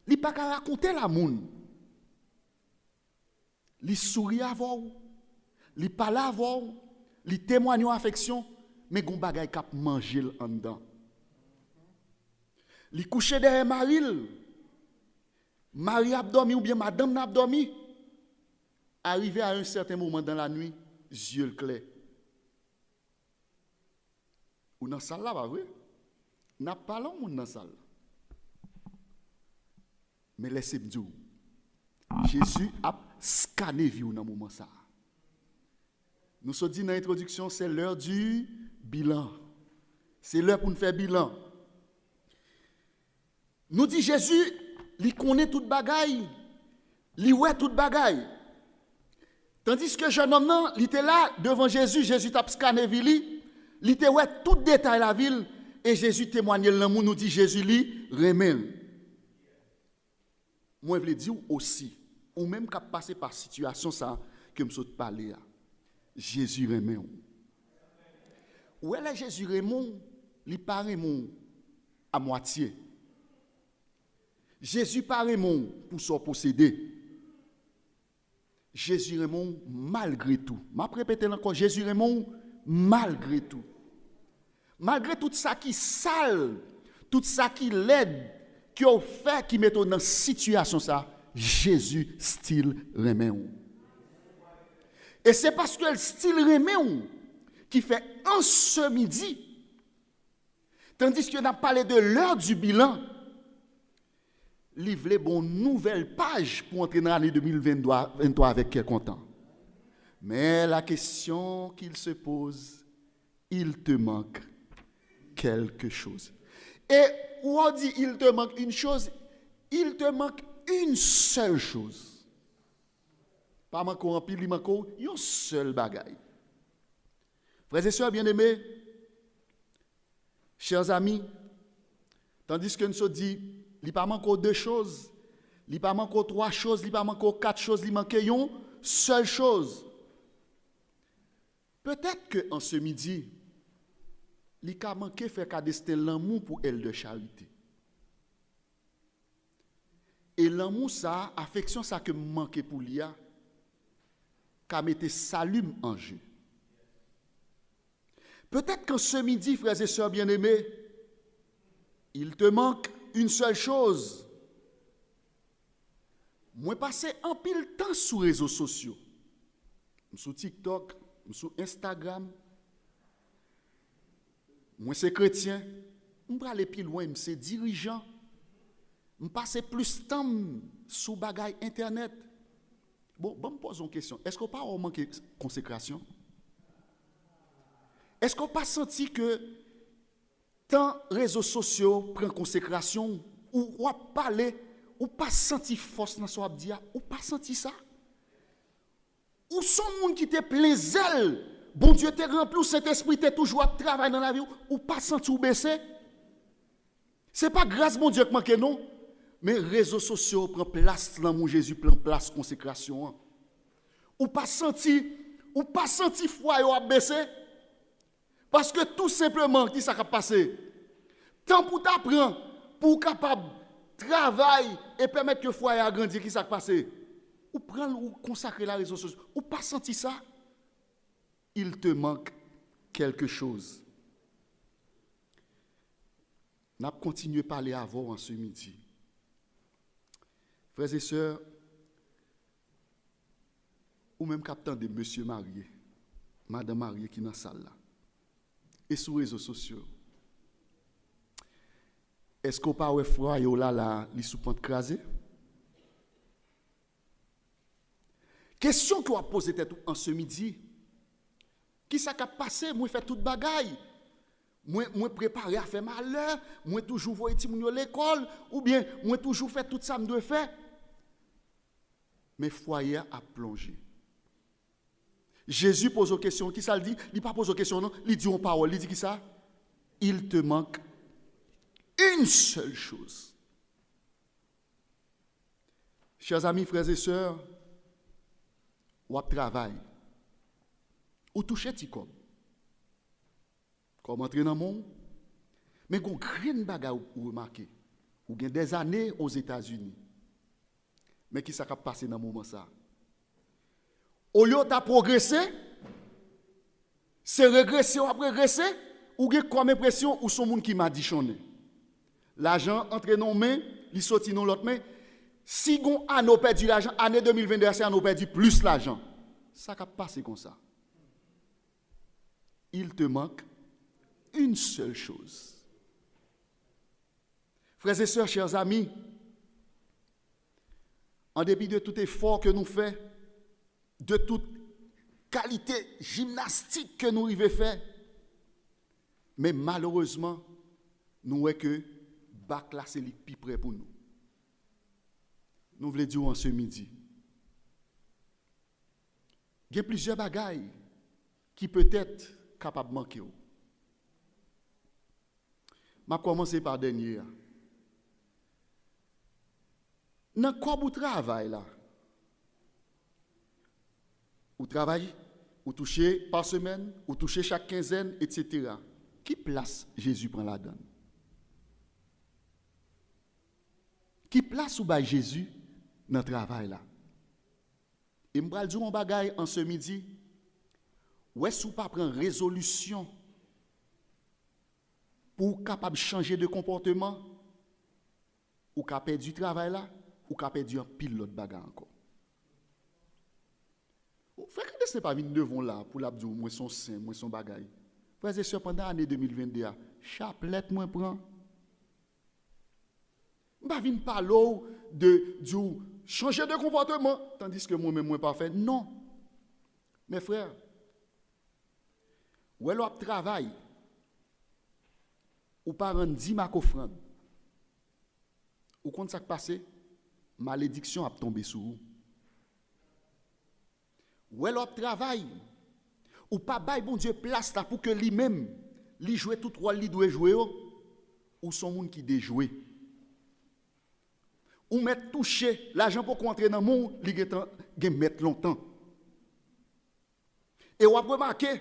Speaker 1: Il pas qu'à raconter la moun. Il sourit avant, il parle avant, il témoigne en affection, mais gon bagay k'ap manger en dedans. Il couche derrière Marie. Marie a dormi ou bien madame n'a dormi. Arrivé à un certain moment dans la nuit, yeux clairs. Ou dans la salle là, pas vrai? N'a pas l'homme dans la salle. Mais laissez-moi dire, Jésus a scanné vie dans le moment ça. Nous sommes dit dans l'introduction, c'est l'heure du bilan. C'est l'heure pour nous faire bilan. Nous dit Jésus, il connaît toute bagaille, il ouais toute bagaille. Tandis que jeune homme, il était là devant Jésus, Jésus t'a scanné ville, il était ouais tout détail la ville, et Jésus témoignait l'amour, nous dit Jésus lui remet. Moi je veux dire aussi, ou même qu'à passer par situation ça que me saute parler. Jésus remet. Où est Jésus remet? Il pas remet à moitié. Jésus pas remet pour son posséder. Jésus remet malgré tout. Je vais répéter encore, Jésus remet malgré tout. Malgré tout ça qui sale, tout ça qui laide, qui a fait, qui met dans situation ça, Jésus style remet. Et c'est parce que le style remet qui fait en ce midi, tandis qu'on a parlé de l'heure du bilan, livrer bon nouvelle page pour entrer dans l'année 2023 avec quel content. Mais la question qu'il se pose, il te manque quelque chose. Et où on dit il te manque une chose, il te manque une seule chose. Pas encore en pile, il manque une seule bagaille. Frères et sœurs bien-aimés, chers amis, tandis que nous sommes dit, il n'y a pas encore deux choses, il n'y a pas encore trois choses, il n'y a pas encore quatre choses, il manque une seule chose. Peut-être qu'en ce midi, il a manqué faire cadester l'amour pour elle de charité. Et l'amour, ça, affection, ça que manque pour l'IA, qu'a mettre salut en jeu. Peut-être que ce midi, frères et sœurs bien-aimés, il te manque une seule chose. Moi, passer un pile temps sur les réseaux sociaux. Sur TikTok, sur Instagram. Moi, c'est chrétien. Je vais aller plus loin, c'est dirigeant. Je passe plus de temps sur bagay Internet. Bon, me pose une question. Est-ce qu'on pas manqué de consécration? Est-ce qu'on pas senti que tant réseaux sociaux prennent consécration ou parler ou pas senti force dans son abdia ou pas senti ça? Ou son monde qui te plein zèle, bon Dieu te rempli, Saint-Esprit te toujours à travailler dans la vie ou pas senti ou baisser? C'est pas grâce mon Dieu qui manque non, mais réseaux sociaux prennent place dans mon Jésus, prend place consécration. Ou pas senti foi yo a baissé? Parce que tout simplement, qui ça a passé? Tant pour t'apprendre, pour capable travailler et permettre que foyer a grandi, qui ça a passé? Ou prendre ou consacrer la réseau sociale, ou pas senti ça? Il te manque quelque chose. N'a continué à parler avant en ce midi. Frères et sœurs, ou même capitaine de monsieur marié, madame mariée qui est dans la salle là, et sur les réseaux sociaux. Est-ce qu'on pas froid là, les sous-pentes crasées? Question qu'on a posée en ce midi. Qui ça qui a passé? Moi, fait toute bagaille. Moi, préparé à faire malheur. Moi, toujours voyer ti moun yo l'école. Ou bien, moi, toujours fait tout ça me doit faire. Mais foyer a plongé. Jésus pose une question. Qui ça le dit? Il ne pas pose une question, non. Il dit une parole. Il dit qui ça? Il te manque une seule chose. Chers amis, frères et sœurs, ou travail, ou toucher ti comme entrer dans le monde, mais qu'on green baga ou remarquer, ou gain des années aux États-Unis. Mais qui ça a passé dans le moment ça? Au lieu de progresser, c'est régresser ou progresser, ou gain comme impression ou son monde qui m'a dit chonné. L'argent entre nos mains, il sorti dans l'autre main. Si on a perdu l'argent, année 2022, c'est on a perdu plus l'argent. Ça a passé comme ça. Il te manque une seule chose. Frères et sœurs, chers amis, en dépit de tout effort que nous faisons, de toute qualité gymnastique que nous arrivons à faire, mais malheureusement, nous voyons que bac là, c'est plus près pour nous. Nous voulons dire en ce midi, il y a plusieurs bagailles qui peut-être capables de manquer. Je vais commencer par dernier. Dans quoi vous travaillez là? Vous travaillez, vous touchez par semaine, vous touchez chaque quinzaine, etc. Qui place Jésus prend la donne? Qui place ou ba Jésus dans le travail là? Et je vais dire un bagage en ce midi. Ou est-ce que vous ne pas prendre résolution pour capable changer de comportement? Ou capable perdre du travail là? Ou capable perdre un pilote bagage encore? Frère, ce n'est pas venu devant là pour l'abdou, moi son saint, moi son bagage. Frère et sœurs, pendant l'année 2022, chapelet moi prend. Je ne viens pas parler de changer de comportement, tandis que moi-même, moi pas fait. Non. Mes frères, ou alors travail, ou pas rendre 10 marques offrande, ou quand ça passe, malédiction a tombé sur vous. Ou alors travail, ou pas bail bon Dieu place là pour que lui-même, lui joue tout rôle lui doit jouer, ou son monde qui déjoué. Ou mettre toucher l'argent pour entrer dans le monde, il mettre longtemps. Et on a remarqué,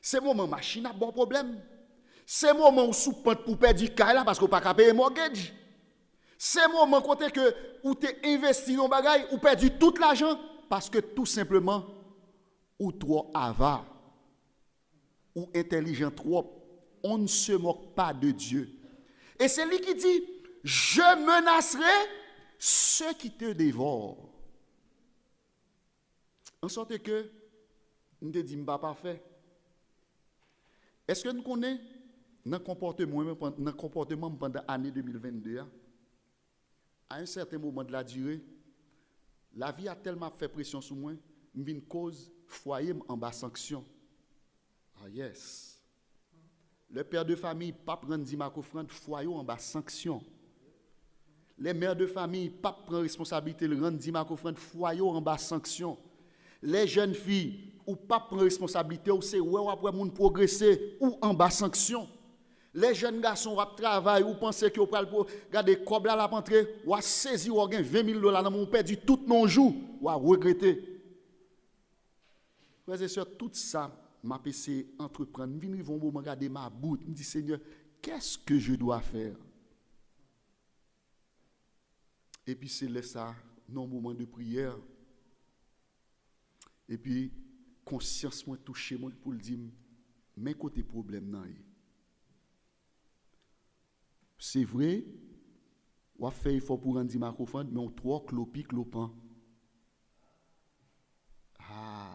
Speaker 1: c'est moment machine a bon problème. C'est moment où sous-pente pour perdre du caille là parce qu'on pas capable payer mortgage. C'est moment côté que où tu investi dans bagay ou perdu tout l'argent parce que tout simplement, ou trop avare, ou intelligent trop, on ne se moque pas de Dieu. Et c'est lui qui dit, je menacerai ceux qui te dévorent. En sorte que, nous te disons pas parfait. Est-ce que nous connaissons dans le comportement pendant l'année 2022, à un certain moment de la durée, la vie a tellement fait pression sur moi, une cause foyer en bas sanction. Ah yes. Le père de famille, pas prendre 10 offrande, foyer en bas sanction. Les mères de famille, pas prendre responsabilité, le rendre 10 offrande, foyer en bas sanction. Les jeunes filles, ou pas prendre responsabilité, ou c'est ouais après moun progresser, ou en bas sanction. Les jeunes garçons qui travaillent, ou pensez que vous pouvez regarder comme là la rentrée, ou à saisir ou gain $20,000 dans mon perdu tout nos jours, ou à regretter. Frères et sœurs, tout ça, m'a essayé entreprendre. Ils vont me regarder ma boute, me dit Seigneur, qu'est-ce que je dois faire? Et puis c'est là ça, non moment de prière. Et puis conscience moi touché moi pour le dire, mais côté problème nan. C'est vrai, on a fait effort pour rendre ma offrande, mais on trop clopan. Ah,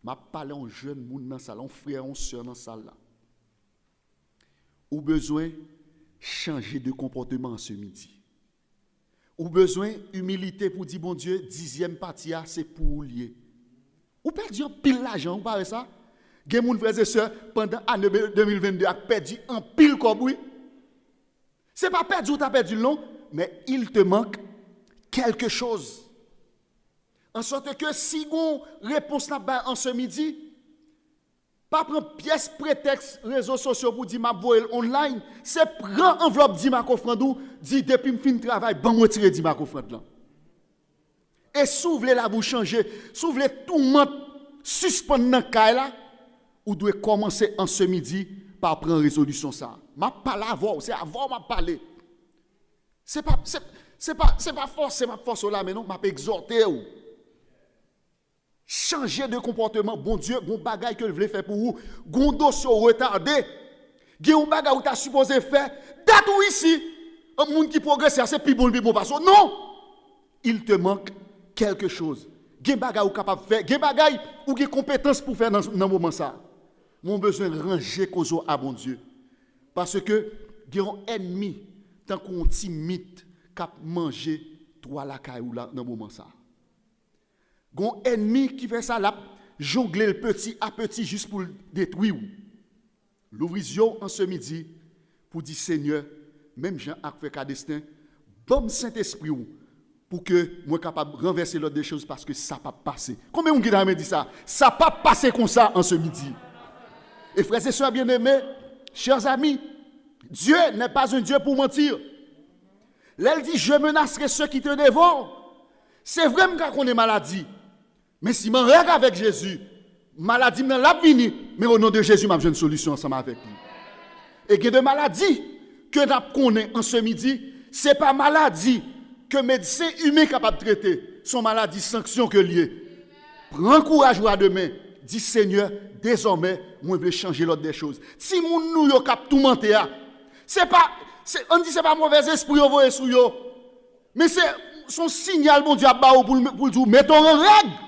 Speaker 1: m'a parlé en jeune monde dans salle, en frère, en sœur dans salle là. Ou besoin changer de comportement ce midi. Ou besoin humilité pour dire bon Dieu, 10e partie c'est pour lier. Ou perdu un pile l'argent, vous parlez ça? Gen moun frères et sœurs pendant l'année 2022 a perdu un pile comme oui. C'est pas perdu ou t'as perdu non, mais il te manque quelque chose. En sorte que si on réponse là-bas en ce midi, pas prendre pièce prétexte réseaux sociaux pour dire m'a voyer online, c'est prendre enveloppe dit ma offrande dit depuis me fin travail, ban retirer dit ma offrande là. Et s'ouvre la bouche changer, s'ouvre tout le monde suspendre dans caille là, ou doit commencer en ce midi par prendre résolution ça. M'a parlé avant, c'est avant m'a parlé. C'est pas forcément force là mais non, m'a exhorter ou. Changer de comportement, bon Dieu, bon bagay que vous voulez faire pour vous, bon dossier retardé, bon bagay ou t'as supposé faire, date ou ici, un monde qui progresse, c'est plus bon parce que non, il te manque quelque chose. Gen bagay ou capable faire, gen bagay ou gen compétence pour faire dans moment ça. Mon besoin de ranger cause à bon Dieu. Parce que gen un ennemi tant qu'on timide cap manger toi la caillou là dans moment ça. Gon ennemi qui fait ça là, jongler le petit à petit juste pour le détruire. L'ouvrision en ce midi pour dire Seigneur, même Jean a fait qu'à destin, bon Saint-Esprit pour que moi capable de renverser l'autre des choses parce que ça pas passer. Combien on qui m'a dit ça? Ça pas passer comme ça en ce midi. Et frères et sœurs bien-aimés, chers amis, Dieu n'est pas un Dieu pour mentir. Là il dit je menacerai ceux qui te dévorent. C'est vrai qu'on est maladie. Mais si je règle avec Jésus, maladie dans la vini, mais au nom de Jésus, je une solution ensemble avec lui. Et il y a des maladies que nous connaissons en ce midi, ce n'est pas maladie que les médecins humains sont capables de traiter, sont maladies sanctions que liées. Prends courage à demain, dis Seigneur, désormais, moi je veux changer l'autre des choses. Si nous sommes capables de tout mentir, on dit que ce n'est pas mauvais esprit envoyé sur eux, mais c'est son signal, mon Dieu, pour dire, mettons en règle.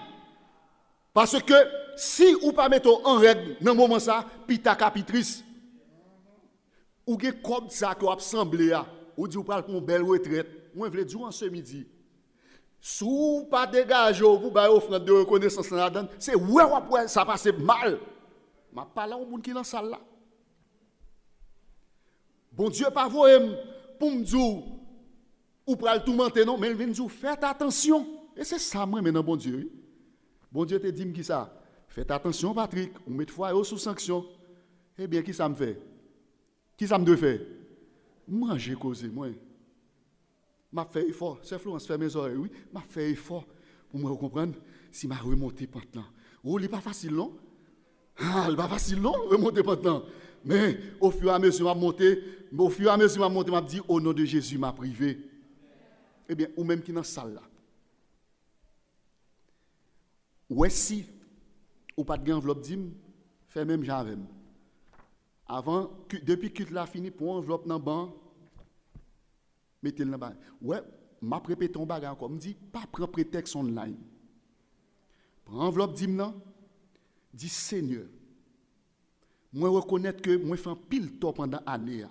Speaker 1: Parce que si ou pas mettons en règle, dans le moment ça, pita capitrice, ou que comme ça que vous assemblé, ou dit, vous parlez pour une belle retraite, moi je veux dire en ce midi, si vous pas dégagé, vous avez offrande de reconnaissance dans la donne, c'est ouais, ça passe mal. Je ne parle pas au monde qui est dans la salle là. Bon Dieu, pas vous pour me dire, ou pour tout mentir, non, mais il vient nous dire, faites attention. Et c'est ça, moi, maintenant, bon Dieu. Bon Dieu te dit qui ça? Faites attention, Patrick, on met fois sous sanction. Eh bien, qui ça me fait? Qui ça me doit faire? Manger, causer, moi. M'a fait effort. C'est Florence fait mes oreilles, oui. M'a fait effort pour me comprendre si m'a remonté maintenant. Oh, il n'est pas facile, non? Ah, il n'est pas facile, non? Remonter maintenant. Mais au fur et à mesure, m'a monté, m'a dit, au nom de Jésus, m'a privé. Eh bien, ou même qui dans la salle là. Ouais si ou pas de enveloppe dim, fait même j'avais. Avant depuis que la fini pour enveloppe dans banc, mettez-le dans banc. Ouais, m'a préparé ton bagage encore. Me dit pas prendre prétexte online. Prends enveloppe dim nan, dit Seigneur. Moi reconnaître que moi fait un pile tort pendant année.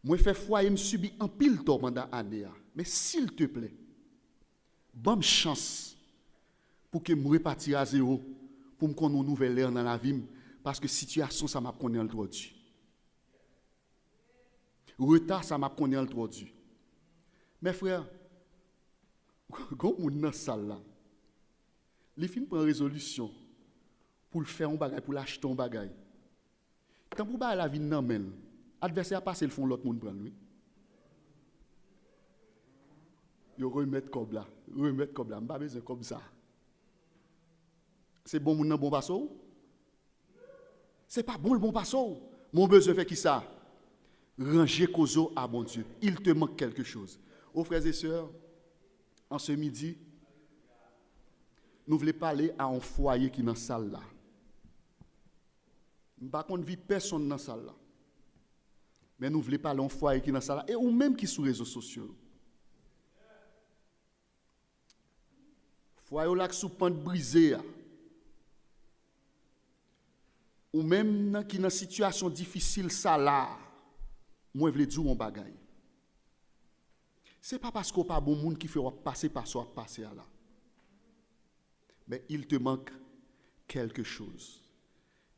Speaker 1: Moi fait foyer me subit un pile tort pendant année. Mais s'il te plaît, bonne chance pour que me repartir à zéro, pour me connaître une nouvelle ère dans la vie, parce que situation ça m'a connaît le droit du. Retard ça m'a connaît le droit du. Mes frères, quand on est dans salle là, les films prennent résolution pour le faire un bagage, pour l'acheter un bagage. Quand vous avez la vie dans men, adversaire a passé le fond l'autre monde prend lui. Yo remettre comme là, m'pas besoin comme ça. C'est bon moun nan bon passo? C'est pas bon le bon passo. Mon besoin fait qui ça? Ranger causo à mon Dieu. Il te manque quelque chose. Aux frères et sœurs, en ce midi, nous voulons parler à un foyer qui est dans la salle là. Par contre, vie personne dans la salle là. Mais nous voulons parler à un foyer qui est dans la salle là, et ou même qui est sur les réseaux sociaux. Foyer là qui sous pente brisée. Ou même qui dans une situation difficile ça là. Moi je veux dire un bagay. C'est pas parce qu'on pas bon monde qui fait passer par soi passer là. Mais il te manque quelque chose.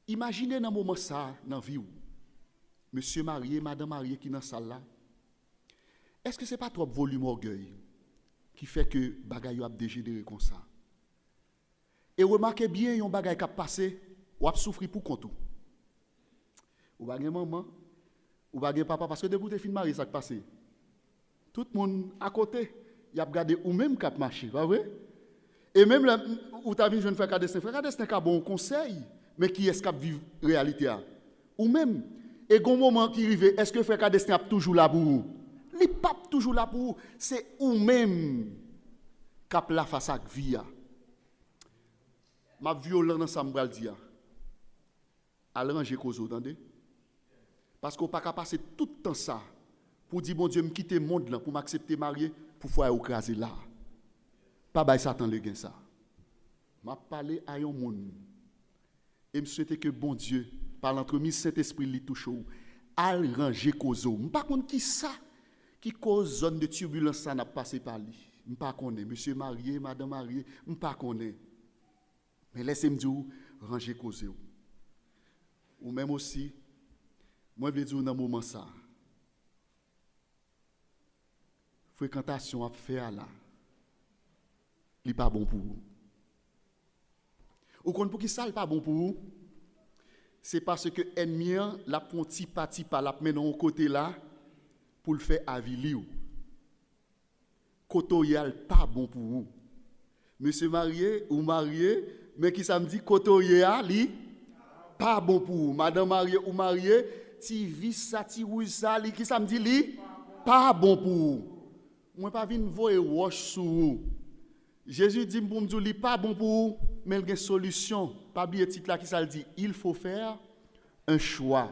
Speaker 1: Imaginez dans un moment ça dans la vie où monsieur marié, madame mariée qui dans la salle là. Est-ce que c'est pas trop volume orgueil qui fait que bagay a dégénéré comme ça? Et remarquez bien yon bagay qui a passé, ou a souffrir pour compte. Ou bagay maman, ou bagay papa parce que depuis que tu fin marié ça qui passé. Tout le monde à côté, il a regardé ou même qui a marché, pas vrai? Et même là où tu as vu jeune frère Cadestin qui a bon conseil, mais qui est-ce qui vit réalité a? Ou même et gon moment qui arrive, est-ce que frère Cadestin a toujours là pour vous? Il pas toujours là pour vous, c'est ou même qui a la face à vie. Ma violence dans ça m'bral dire. À ranger cause entendez? Parce qu'on pas capable passer tout le temps ça pour dire bon Dieu me quitter le monde là pour m'accepter marié pour faire écraser là. Pas bail Satan le gain ça. M'a parlé à un monde et me souhaiter que bon Dieu par l'entremise Saint-Esprit lui touche ou al ranger cause. Par contre qui ça qui cause zone de turbulence ça n'a passé par lui. M'pas connaît monsieur marié, madame mariée, m'pas connaît. Mais laissez-moi dire ranger cause. Ou même aussi moi je veux dire dans un moment ça. Fréquentation à faire là. Il n'est pas bon pour vous. Ou qu'on pour qui ça n'est pas bon pour vous? C'est parce que l'ennemi la ponti parti par la menon au côté là pour le faire avili ou. Kotoyal pas bon pour vous. Monsieur marié ou marié, mais qui ça me dit kotoyal li pas bon pour vous. Madame mariée ou marié, ti vis ça ti rouge ça li qui ça me dit li pas bon pour vous. Moi pas vinn voyer wash sur vous. Jésus dit pour me dire li pas bon pour vous, mais il y a une solution. Pas oublier titre là qui ça le dit, il faut faire un choix.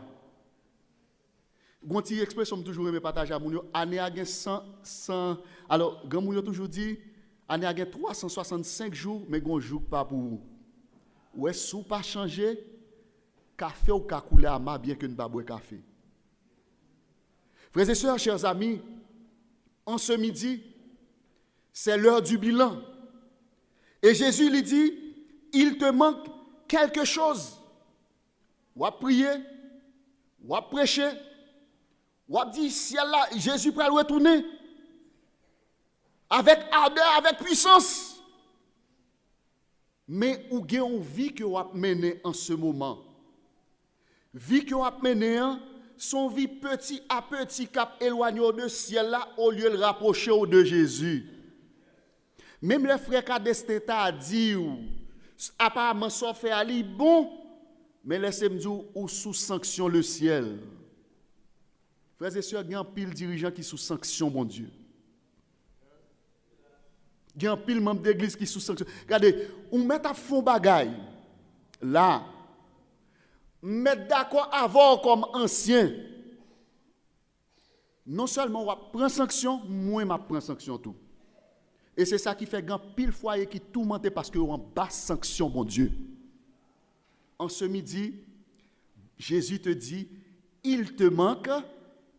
Speaker 1: Gon ti expression toujours aimé partager à moun yo, année a gen 100 alors grand moun yo toujours dit année a gen 365 jours mais gon jour pas pour vous. Ouais sou pas changer café ou ka couler à ma bien que ne pas boire café. Frères et sœurs, chers amis, en ce midi, c'est l'heure du bilan. Et Jésus lui dit, il te manque quelque chose. Ou à prier, ou à prêcher, ou à dire, ciel là, Jésus peut le retourner. Avec ardeur, avec puissance. Mais où gagne une vie que vous avez menée en ce moment. Vie que vous avez menée, son vie petit à petit cap éloigné de ciel là, au lieu de rapprocher de Jésus. Même le frère Cadestin a dit, apparemment, ça fait aller bon, mais laissez-moi dire, ou sous sanction le ciel. Frères et sœurs, il y a un pile dirigeant qui sous sanction, mon Dieu. Il y a un pile membre d'église qui sous sanction. Regardez, on met à fond bagaille. Là, mettre d'accord avant comme ancien. Non seulement on prend sanction, moi je prends sanction tout. Et c'est ça qui fait grand pile foyer qui tout menté parce que on bas sanction mon Dieu. En ce midi, Jésus te dit, il te manque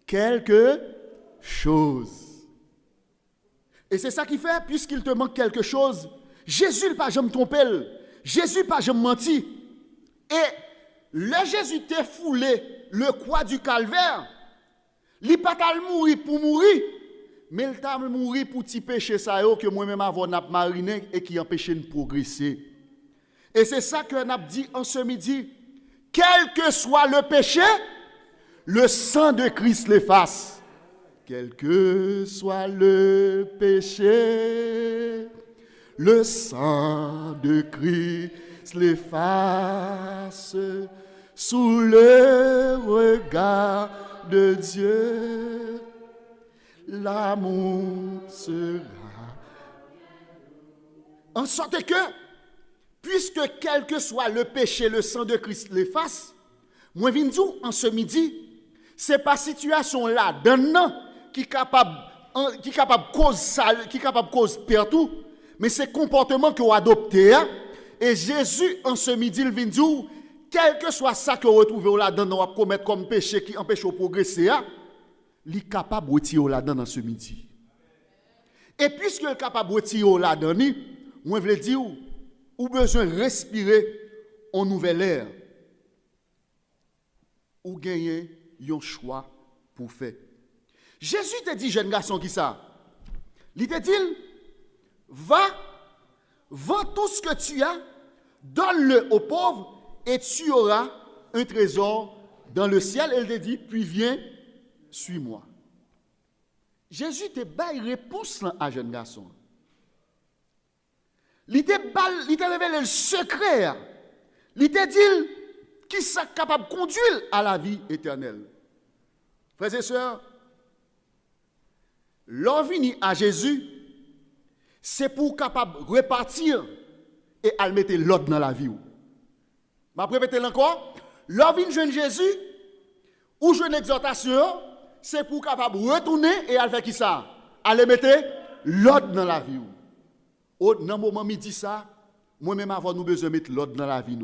Speaker 1: quelque chose. Et c'est ça qui fait, puisqu'il te manque quelque chose, Jésus n'a pas jamais trompé, Jésus n'a pas jamais menti. Et le Jésus t'a foulé le croix du calvaire, il n'a pas mourir pour mourir, mais il t'a mourir pour petit péché ça que moi-même avant n'a mariné et qui empêchait de progresser. Et c'est ça que n'a dit en ce midi, quel que soit le péché, le sang de Christ l'efface. Quel que soit le péché, le sang de Christ l'efface sous le regard de Dieu. L'amour sera. En sorte que, puisque quel que soit le péché, le sang de Christ l'efface, moi je viens dire en ce midi, c'est pas situation là d'un qui capable cause sale, qui capable cause partout, mais c'est comportement que vous adoptez. Et Jésus en ce midi il vient dire, quel que soit ça que vous retrouvez là-dedans, vous commettre comme péché qui empêche de progresser, il est capable de retirer là-dedans dans ce midi. Et puisque il est capable de retirer là-dedans, moi je veux dire, ou besoin de respirer en nouvelle air, ou gagner un choix pour faire. Jésus te dit, jeune garçon, qui ça? Il te dit, va, vends tout ce que tu as, donne-le aux pauvres, et tu auras un trésor dans le ciel. Elle te dit, puis viens, suis-moi. Jésus te bat une réponse à jeune garçon. Il te révélé le secret. Il te dit qui est capable de conduire à la vie éternelle. Frères et sœurs, l'envie à Jésus, c'est pour capable de repartir et à mettre l'ordre dans la vie. Je vais répéter encore. L'envie de Jésus, ou jeune exhortation, c'est pour capable de retourner et à faire qui ça? Aller mettre l'ordre dans la vie. Dans le moment où je dis ça, moi-même avant nous besoin de mettre l'ordre dans la vie.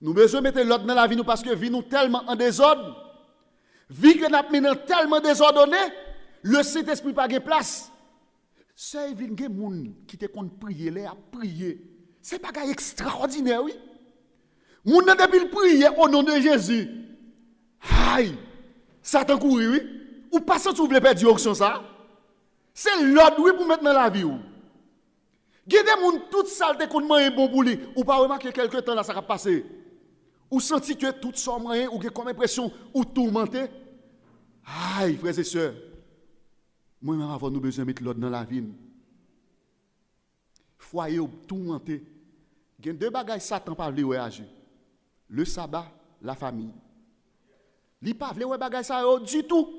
Speaker 1: Nous besoin de mettre l'ordre dans la vie parce que vie nous tellement en désordre. Vie que nous avons tellement désordonné, le Saint-Esprit n'a pas de place. C'est des gens qui te compte prier, les à prier. C'est pas extraordinaire, oui. Moun nan depuis le prier au nom de Jésus. Aïe, Satan courir, oui. Ou pas sans trouver perdre direction ça. C'est l'ordre oui pour mettre dans la vie. Il y a des gens tout saleté qu'on mange bon pour lui. Ou pas remarquer quelque temps là ça va passer. Ou senti que tout son moyen ou comme impression ou tourmenté. Aïe, frères et sœurs. Moi-même avant nous besoin de mettre l'ordre dans la vie. Foyer tourmenté. Il y a deux bagages Satan pas vle agir. Le sabbat, la famille. Il pas vle bagages ça du tout.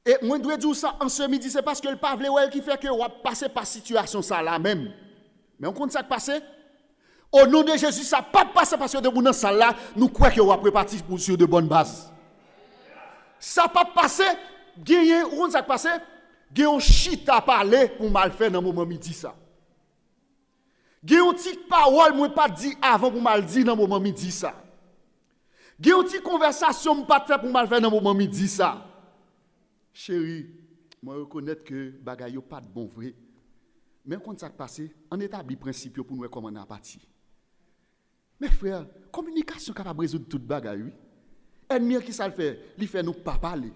Speaker 1: Et moi je dois dire ça en ce midi c'est parce que le pas vle qui fait que on passer par situation ça là même. Mais on compte ça passer. Au nom de Jésus ça pas passer parce que de dans ça là nous croyons que on va préparer pour sur de bonnes bases. Ça pas passer gagner on ça passer gagner un chita parler pour mal faire dans moment midi ça. Gè yon ti parole moi pas dit avant pour mal dire dans moment midi ça. Gè yon ti conversation moi pas fait pour mal faire dans moment midi ça. Chérie, moi reconnaître que bagay yo pas de bon vrai. Mais quand ça passé, on établit principe pour nous comment on a parti. Mes frères, communication capable résoudre toute bagay oui. Ennemi qui ça le fait, il fait nous pas parler.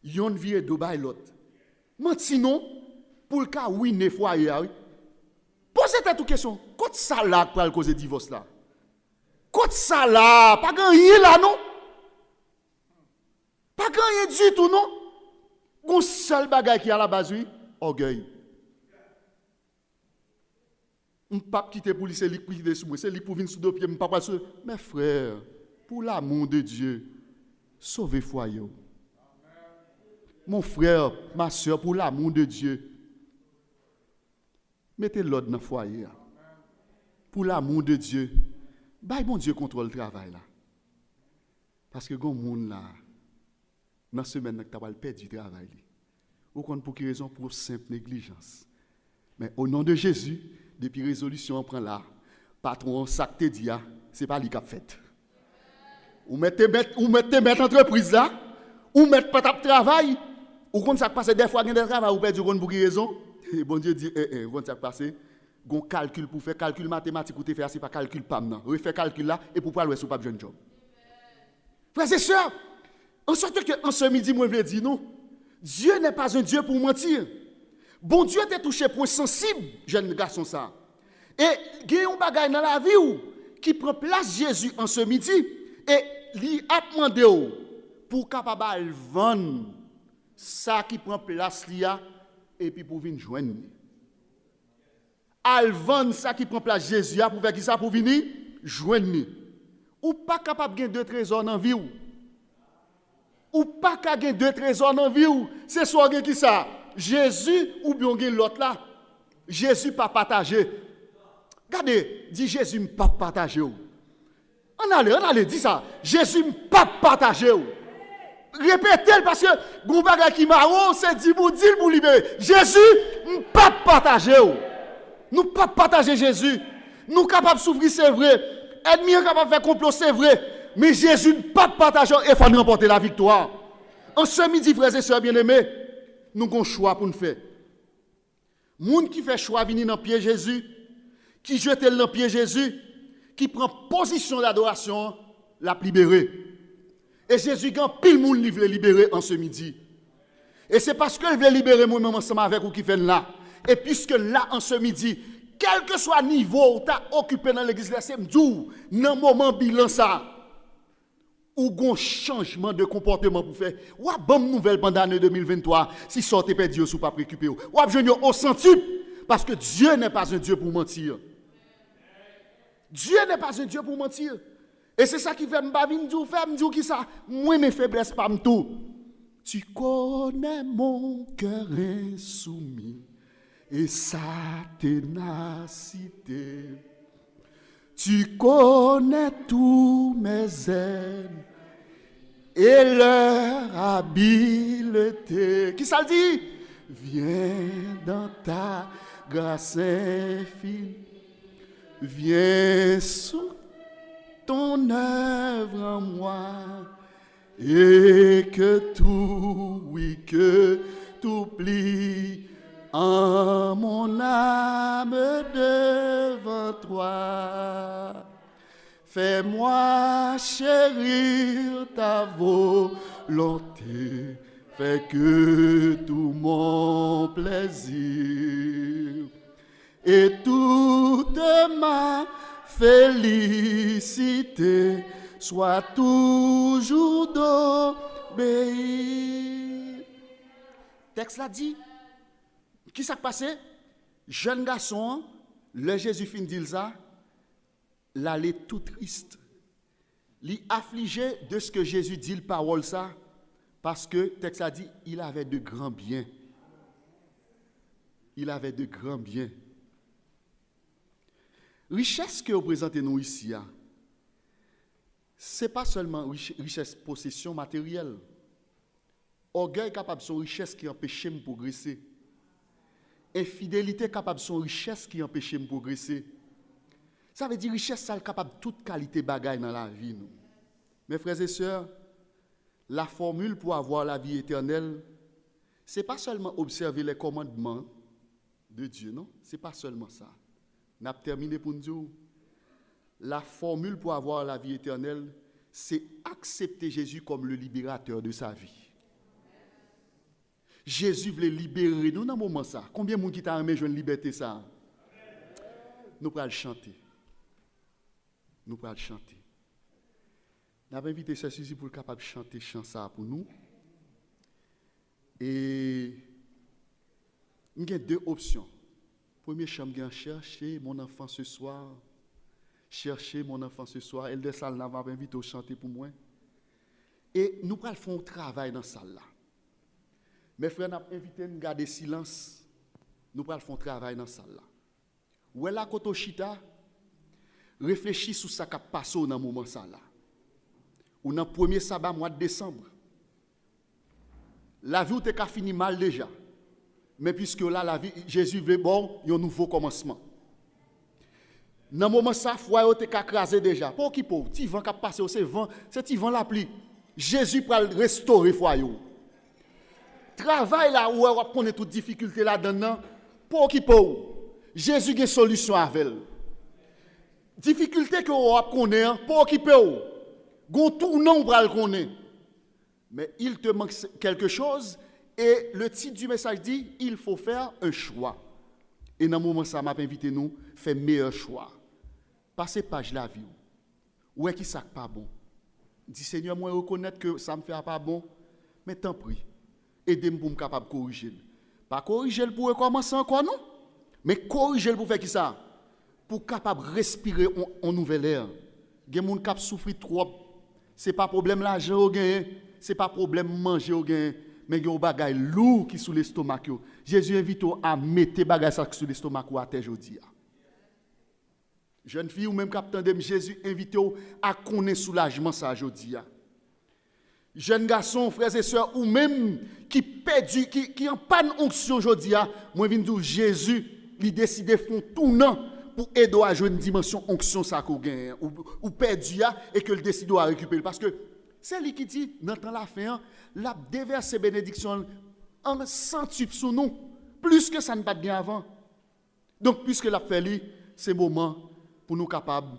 Speaker 1: Yon vie de bay l'autre. Menti non pour le cas oui ne foyer oui. Posez-toi toute question. Quand ça là pour le cause divorce là? Quand ça là, pas gagné là non? Pas gagné du tout non? Gon seul bagay qui à la base oui, orgueil. On pas quitter pour lui c'est lui qui sur moi, c'est lui pour venir sous deux pieds, pas pas sur. Mes frères, pour l'amour de Dieu, sauvez foyer. Mon frère, ma soeur, pour l'amour de Dieu, mettez l'ordre dans le foyer. Pour l'amour de Dieu, bah bon Dieu contrôle le travail là. Parce que gon monde là, dans ce semaine tu as perdu du travail. Ou pour quelle raison? Pour simple négligence. Mais au nom de Jésus, depuis résolution on prend là, patron sac te dit c'est pas lui qui a fait. Ou mettez mettre entreprise là, ou mettez pas de travail, ou quand ça passe des fois il y a des travail ou perdu pour quelle raison? Et bon Dieu dit quand ça passe gon calcul pour faire calcul mathématique ou te faire c'est pas calcul pas maintenant. Refait calcul là et pour pas le sous pas jeune job. Frères et sœurs, en sorte que en ce midi moi je veux dire nous, Dieu n'est pas un Dieu pour mentir. Bon Dieu t'a touché point sensible jeune garçon ça. Et il y a un bagage dans la vie qui prend place Jésus en ce midi et lui a demandé pour capable vendre ça qui prend place là et puis pour venir joindre. Al vendre ça qui prend place Jésus pour faire qui ça pour venir joindre. Ou pas capable de gagner deux trésors dans la vie ou pas capable de gagner deux trésors dans la vie c'est soit qui ça Jésus ou bien l'autre là. Jésus pas partagé. Regardez, dit Jésus pas partagé. On allait, dit ça. Jésus pas partagé. Répétez parce que gros bagage qui marron c'est dit pour libérer. Jésus pas partagé. Nous pas partager Jésus. Nous capables de souffrir c'est vrai. Ennemi capable de faire complot c'est vrai. Mais Jésus pas partager et faut nous remporter la victoire. En ce midi frères et sœurs bien-aimés, nous avons un choix pour nous faire. Moun qui fait choix venir dans pied Jésus, qui jette dans pied Jésus, qui prend position d'adoration, l'a libéré. Et Jésus quand pile moun li veut libérer en ce midi. Et c'est parce que il veut libérer moi-même ensemble avec vous qui fait là. Et puisque là en ce midi, quel que soit le niveau où tu as occupé dans l'église, c'est dans le moment bilan ça. Ou un changement de comportement pour faire. Ou une bonne nouvelle pendant l'année 2023, si sortez perdu ou pas préoccupé. Ou jeune au centuple, parce que Dieu n'est pas un Dieu pour mentir. Dieu n'est pas un Dieu pour mentir. Et c'est ça qui fait me dire qui ça. Moi mes faiblesses pas me tout. Tu connais mon cœur insoumis et sa ténacité. Tu connais tous mes ailes et leur habileté. Qui ça le dit? Viens dans ta grâce infinie. Viens sous ton œuvre en moi. Et que tout, oui, que tout plie en mon âme devant toi. Fais-moi chérir ta volonté, fais que tout mon plaisir et toute ma félicité soit toujours d'obéir. Texte l'a dit. Qui s'est passé? Jeune garçon, le Jésus fin dit ça, l'allait tout triste. Li affligé de ce que Jésus dit le parole ça, parce que texte a dit, il avait de grands biens. Il avait de grands biens. Richesse que vous présentez nous ici, ce n'est pas seulement richesse possession matérielle. Orgueil capable son richesse qui empêche de progresser. Infidélité capable son richesse qui empêche de progresser. Ça veut dire richesse ça capable toute qualité bagaille dans la vie nous. Mes frères et sœurs, la formule pour avoir la vie éternelle, c'est pas seulement observer les commandements de Dieu, non, c'est pas seulement ça. N'a terminé pour nous dire la formule pour avoir la vie éternelle, c'est accepter Jésus comme le libérateur de sa vie. Jésus voulait libérer nous dans ce moment ça. Combien de monde qui t'a aimé jouer une liberté ça? Nous pourrons le chanter. Nous pourrons le chanter. Nous avons invité ce Suzy pour être capable de chanter chant ça pour nous. Et il y a deux options. Première chambre, chercher mon enfant ce soir. Chercher mon enfant ce soir. Elle de salle là va inviter à chanter pour moi. Et nous pourrons faire un travail dans cette salle là. Mes frères, nous avons invité à garder silence. Nous allons faire un travail dans la salle. Ou là, quand chita, réfléchis sur ce qui a passé dans le moment là. Ou dans le premier sabbat mois de décembre. La vie était fini mal déjà. Mais puisque là, la vie, Jésus veut bon, il y a un nouveau commencement. Dans le moment ça, foi était crasé déjà. Pour qui pour? Ti vent qui a passé, c'est vent, c'est ti vent la pluie. Jésus pour restaurer foi. Travail là où on connaît toute difficulté là dedans. Pour qui pour? Jésus a une solution avec elle. Difficulté que on connaît, pour qui pour? Gon tournant pour le connaître. Mais il te manque quelque chose et le titre du message dit il faut faire un choix. Et dans le moment ça m'a invité nous faire meilleur choix. Passez page la vie. Où est qui ça pas bon? Dis Seigneur, moi reconnaître que ça me fait pas bon, mais tant pis. Aidez-moi pour me capable de corriger. Pas corriger pour recommencer encore non, mais corriger pour faire qui ça? Pour capable respirer en nouvelle air. Gen moun k'ap souffri trop. C'est pas problème l'argent au gain, c'est pas problème manger au gain, mais gen bagay lourd qui sous l'estomac yo. Jésus invite à mettre bagay ça sous l'estomac ou à terre jodi. Jeune fille ou même capitaine de Jésus invite à connaître soulagement ça jodi. Jeunes garçons, frères et sœurs, ou même qui perdu, qui en panne onction aujourd'hui, moi je viens dire Jésus, il décide de faire tournant pour aider à jouer une dimension onction ça qu'on gagne ou perdu et que le décide à récupérer parce que c'est lui qui dit dans temps la fin, la déverser bénédiction en centuple sur nous, plus que ça ne pas bien avant. Donc puisque l'a fait lui, c'est moment pour nous capables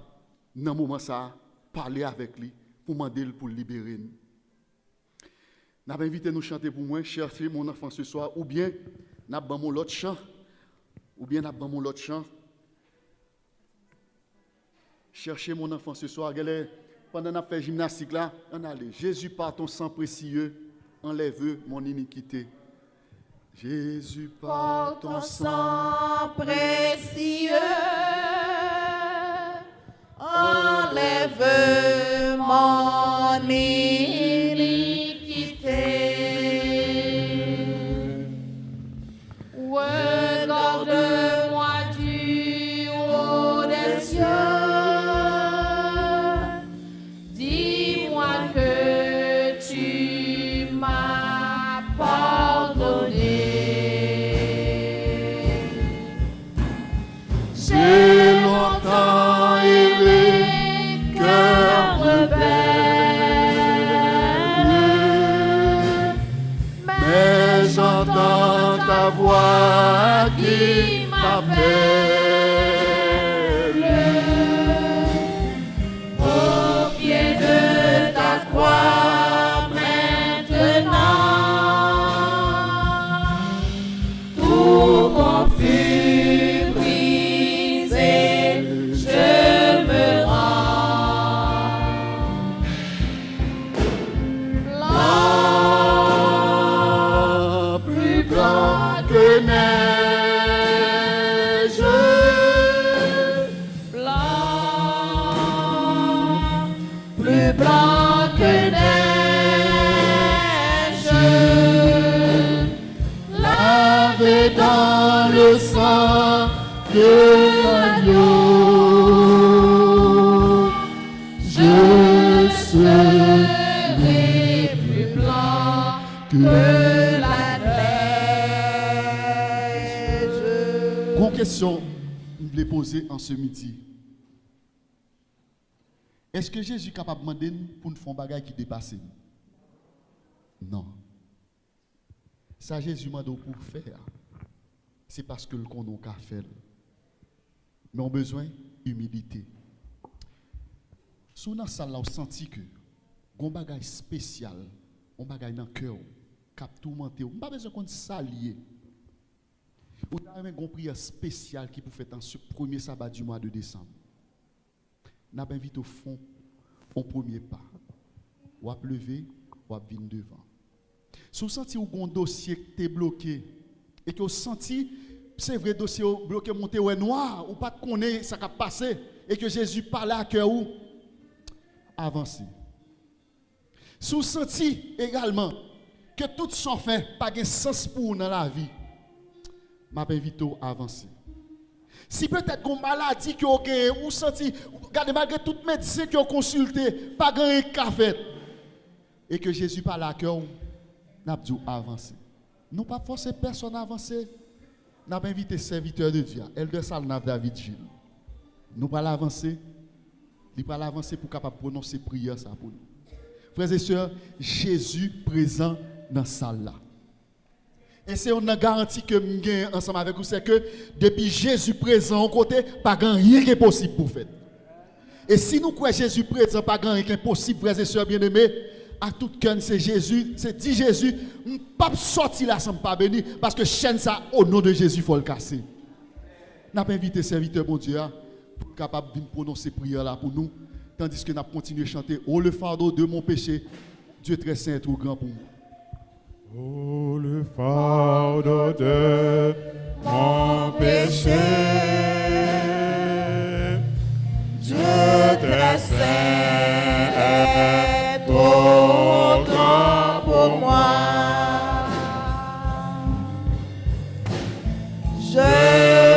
Speaker 1: dans moment ça parler avec lui pour demander pour libérer nous. N'a pas invité nous chanter pour moi, chercher mon enfant ce soir, ou bien n'a pas mon l'autre chant, Cherchez mon enfant ce soir, pendant qu'on fait gymnastique là, on allait. Jésus par ton sang précieux, enlève mon iniquité. Jésus par ton sang
Speaker 3: précieux, enlève mon iniquité. Regarde-moi du haut des cieux, dis-moi que tu m'as pardonné. J'ai longtemps aimé, cœur rebelle, mais j'entends ta voix qui m'appelle. Au pied de ta croix maintenant, tout confus brisé, je me rends. Blanc, plus blanc que neige, blanc, plus blanc que neige, lavé dans le sang de l'agneau, je serai plus blanc que la neige.
Speaker 1: Une question que je voulais poser en ce midi. Est-ce que Jésus est capable de demander pour nous faire un bagage qui dépasse? Non. Ça, Jésus m'a demandé pour faire. C'est parce que le condom qu'a fait. Mais on a besoin d'humilité. Si dans la salle, on senti que un bagage spécial, un bagage dans le cœur, qui a tourmenté, on n'a pas besoin qu'on s'allie. On a une prière spéciale qui peut faire dans ce premier sabbat du mois de décembre. Nous avons invité au fond, au premier pas. Ou à lever, ou à venir devant. Si vous sentez que un dossier qui est bloqué, et que vous sentez, c'est vrai, dossier bloqué, monté ou noir, ou pas de connaître ce qui a passé, et que Jésus parle à cœur, avancez. Si vous sentez également que tout ça fait pas de sens pour dans la vie, m'a invité à avancer. Si peut-être une maladie que vous avez, ou senti, regardez malgré tout médecin que vous consulté, pas grand café, et que Jésus parle à cœur, n'a pas dit avancer. Nous pas forcer personne à avancer. N'a pas invité serviteur de Dieu, Elder Salnav David Gilles. Nous pas l'avancer. Il pas l'avancer pour capable prononcer prière ça pour nous. Frères et sœurs, Jésus présent dans cette salle là. Et c'est une garantie que nous avons ensemble avec vous, c'est que depuis Jésus présent au côté, pas rien qui est possible pour faire. Et si nous croyons Jésus présent, pas rien qui est possible, frères et sœurs bien-aimés, à tout cœur, c'est Jésus, c'est dit Jésus, on ne peut pas sortir là sans pas béni, parce que chaîne ça, au nom de Jésus, il faut le casser. Nous avons invité serviteur bon Dieu pour capable de prononcer prière là pour nous, tandis que nous avons continué à chanter, oh le fardeau de mon péché, Dieu très saint et trop grand pour moi.
Speaker 4: Oh, le fardeau de mon péché, Dieu très saint est trop grand pour moi. Je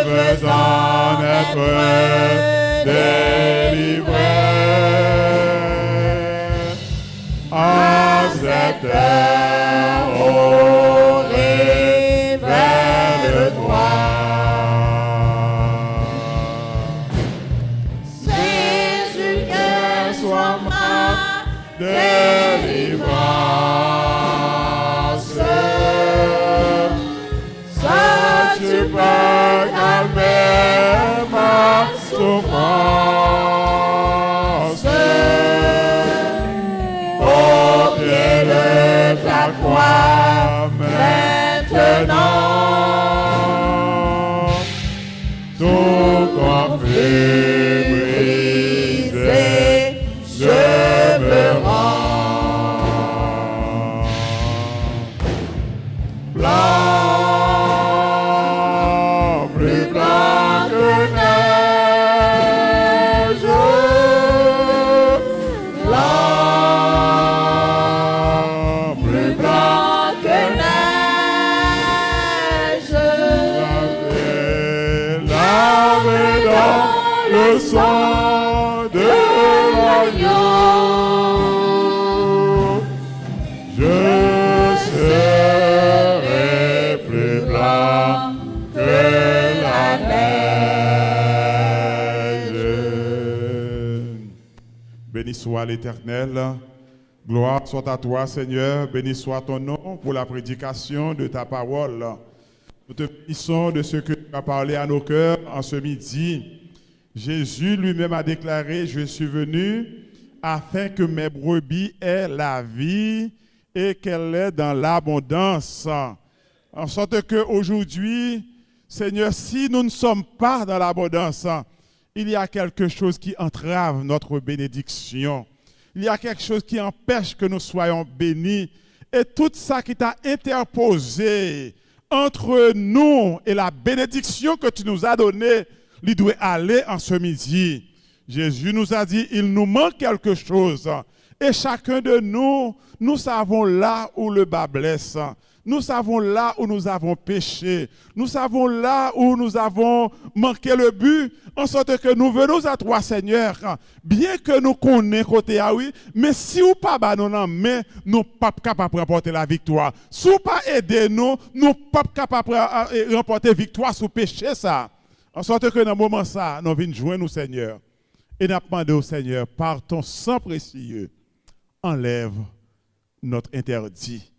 Speaker 4: veux en être délivré à cette heure. Délivrance, ça tu peux calmer ma souffrance. Au pied de ta croix, maintenant, tout conflit brisé, je me rends. Sang de l'agneau, je serai plus blanc que la neige. Béni soit l'Éternel, gloire soit à toi Seigneur, béni soit ton nom pour la prédication de ta parole. Nous te bénissons de ce que tu as parlé à nos cœurs en ce midi. Jésus lui-même a déclaré, je suis venu afin que mes brebis aient la vie et qu'elle est dans l'abondance. En sorte qu'aujourd'hui, Seigneur, si nous ne sommes pas dans l'abondance, il y a quelque chose qui entrave notre bénédiction. Il y a quelque chose qui empêche que nous soyons bénis. Et tout ça qui t'a interposé entre nous et la bénédiction que tu nous as donnée, il doit aller en ce midi. Jésus nous a dit, il nous manque quelque chose. Et chacun de nous, nous savons là où le bas blesse. Nous savons là où nous avons péché. Nous savons là où nous avons manqué le but. En sorte que nous venons à toi, Seigneur. Bien que nous connaissons côté à oui, mais si ou pas nous n'en mais nous pas capables de remporter la victoire. Si ou pas aider nous, nous pas capables de remporter la victoire sur péché ça. En sorte que dans ce moment ça, nous venons joindre nous, Seigneur. Et nous demandons au Seigneur, par ton sang précieux, enlève notre interdit,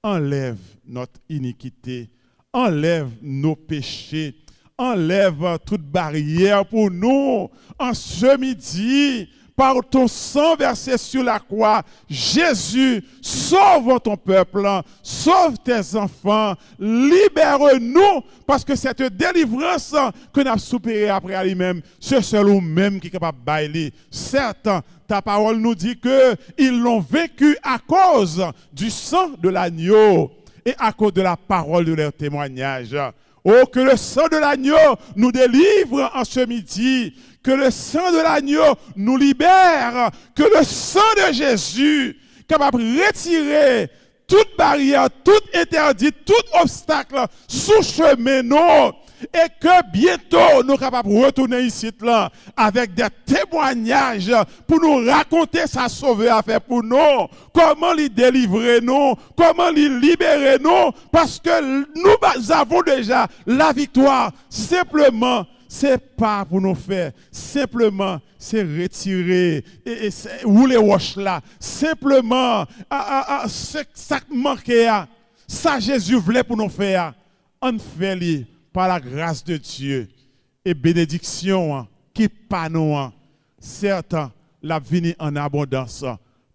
Speaker 4: enlève notre iniquité, enlève nos péchés, enlève toute barrière pour nous. En ce midi, par ton sang versé sur la croix, Jésus, sauve ton peuple, sauve tes enfants, libère-nous, parce que cette délivrance que nous avons soupiré après lui-même, c'est celui même qui est capable de bailler. Certes, ta parole nous dit qu'ils l'ont vaincu à cause du sang de l'agneau et à cause de la parole de leur témoignage. Oh, que le sang de l'agneau nous délivre en ce midi. Que le sang de l'agneau nous libère. Que le sang de Jésus capable de retirer toute barrière, tout interdit, tout obstacle sous chemin, non. Et que bientôt nous sommes capables de retourner ici là, avec des témoignages pour nous raconter sa sauveur a fait pour nous, comment lui délivrer nous, comment lui libérer nous, parce que nous avons déjà la victoire. Simplement, c'est pas pour nous faire, simplement c'est retirer et rouler roche là. Simplement, ça manquait, ça Jésus voulait pour nous faire. On fait par la grâce de Dieu et bénédiction qui pas nous, certes, la venue en abondance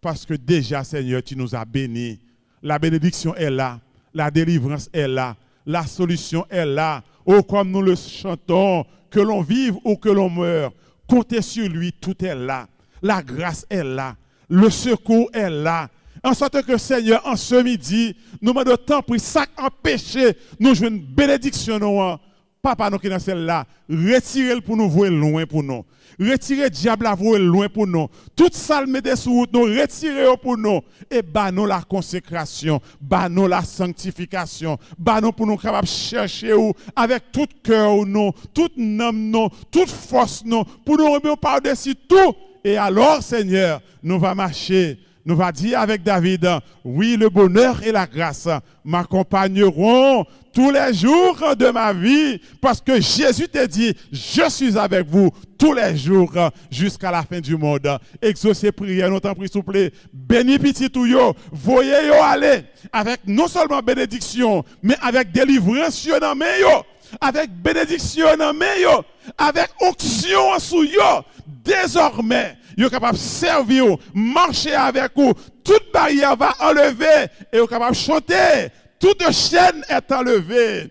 Speaker 4: parce que déjà Seigneur tu nous as bénis. La bénédiction est là, la délivrance est là, la solution est là. Oh comme nous le chantons, que l'on vive ou que l'on meure, comptez sur lui, tout est là. La grâce est là, le secours est là. En sorte que Seigneur, en ce midi, nous demandons tant pour ça empêcher nous jouer une bénédiction. Papa, nous qui dans celle-là, retirez-le pour nous voir loin pour nous. Retirez le diable à voir loin pour nous. Toute salle mettez sous route, nous retirez pour nous. Et nous la consécration, nous la sanctification, nous pour nous capables de chercher avec tout cœur, toute âme, toute force, pour nous remettre par-dessus tout. Et alors, Seigneur, nous va marcher. Nous va dire avec David, oui, le bonheur et la grâce m'accompagneront tous les jours de ma vie, parce que Jésus t'a dit, je suis avec vous tous les jours jusqu'à la fin du monde. Exaucez prière, nous t'en prie, s'il vous plaît. Béni petit tout yo, voyez yo aller avec non seulement bénédiction, mais avec délivrance dans main yo, avec bénédiction dans main yo, avec onction sous yo. Désormais, vous êtes capable de servir, marcher avec vous, toute barrière va enlever et vous êtes capable de chanter, toute chaîne est enlevée.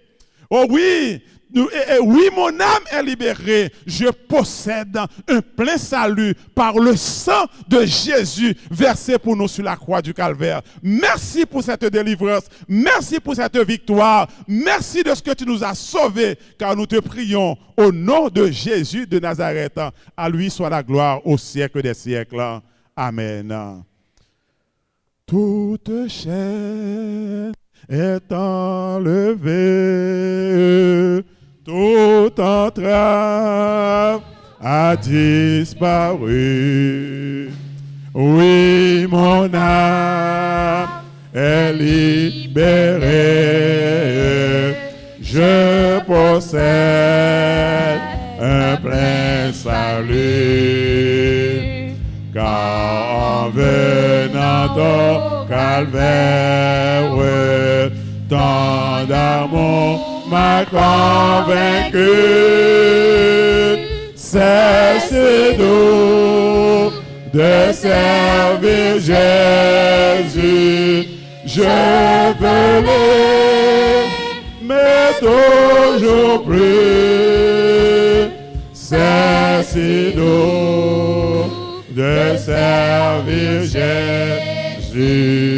Speaker 4: Oh oui, oui, mon âme est libérée. Je possède un plein salut par le sang de Jésus versé pour nous sur la croix du Calvaire. Merci pour cette délivrance. Merci pour cette victoire. Merci de ce que tu nous as sauvés, car nous te prions au nom de Jésus de Nazareth. À lui soit la gloire au siècle des siècles. Amen. Toute chaîne est enlevée. Toute entrave a disparu. Oui, mon âme est libérée. Je possède un plein salut. Car en venant au calvaire, tant d'amour m'a convaincu, c'est doux de servir Jésus. Je veux mais toujours plus, c'est si doux de servir Jésus.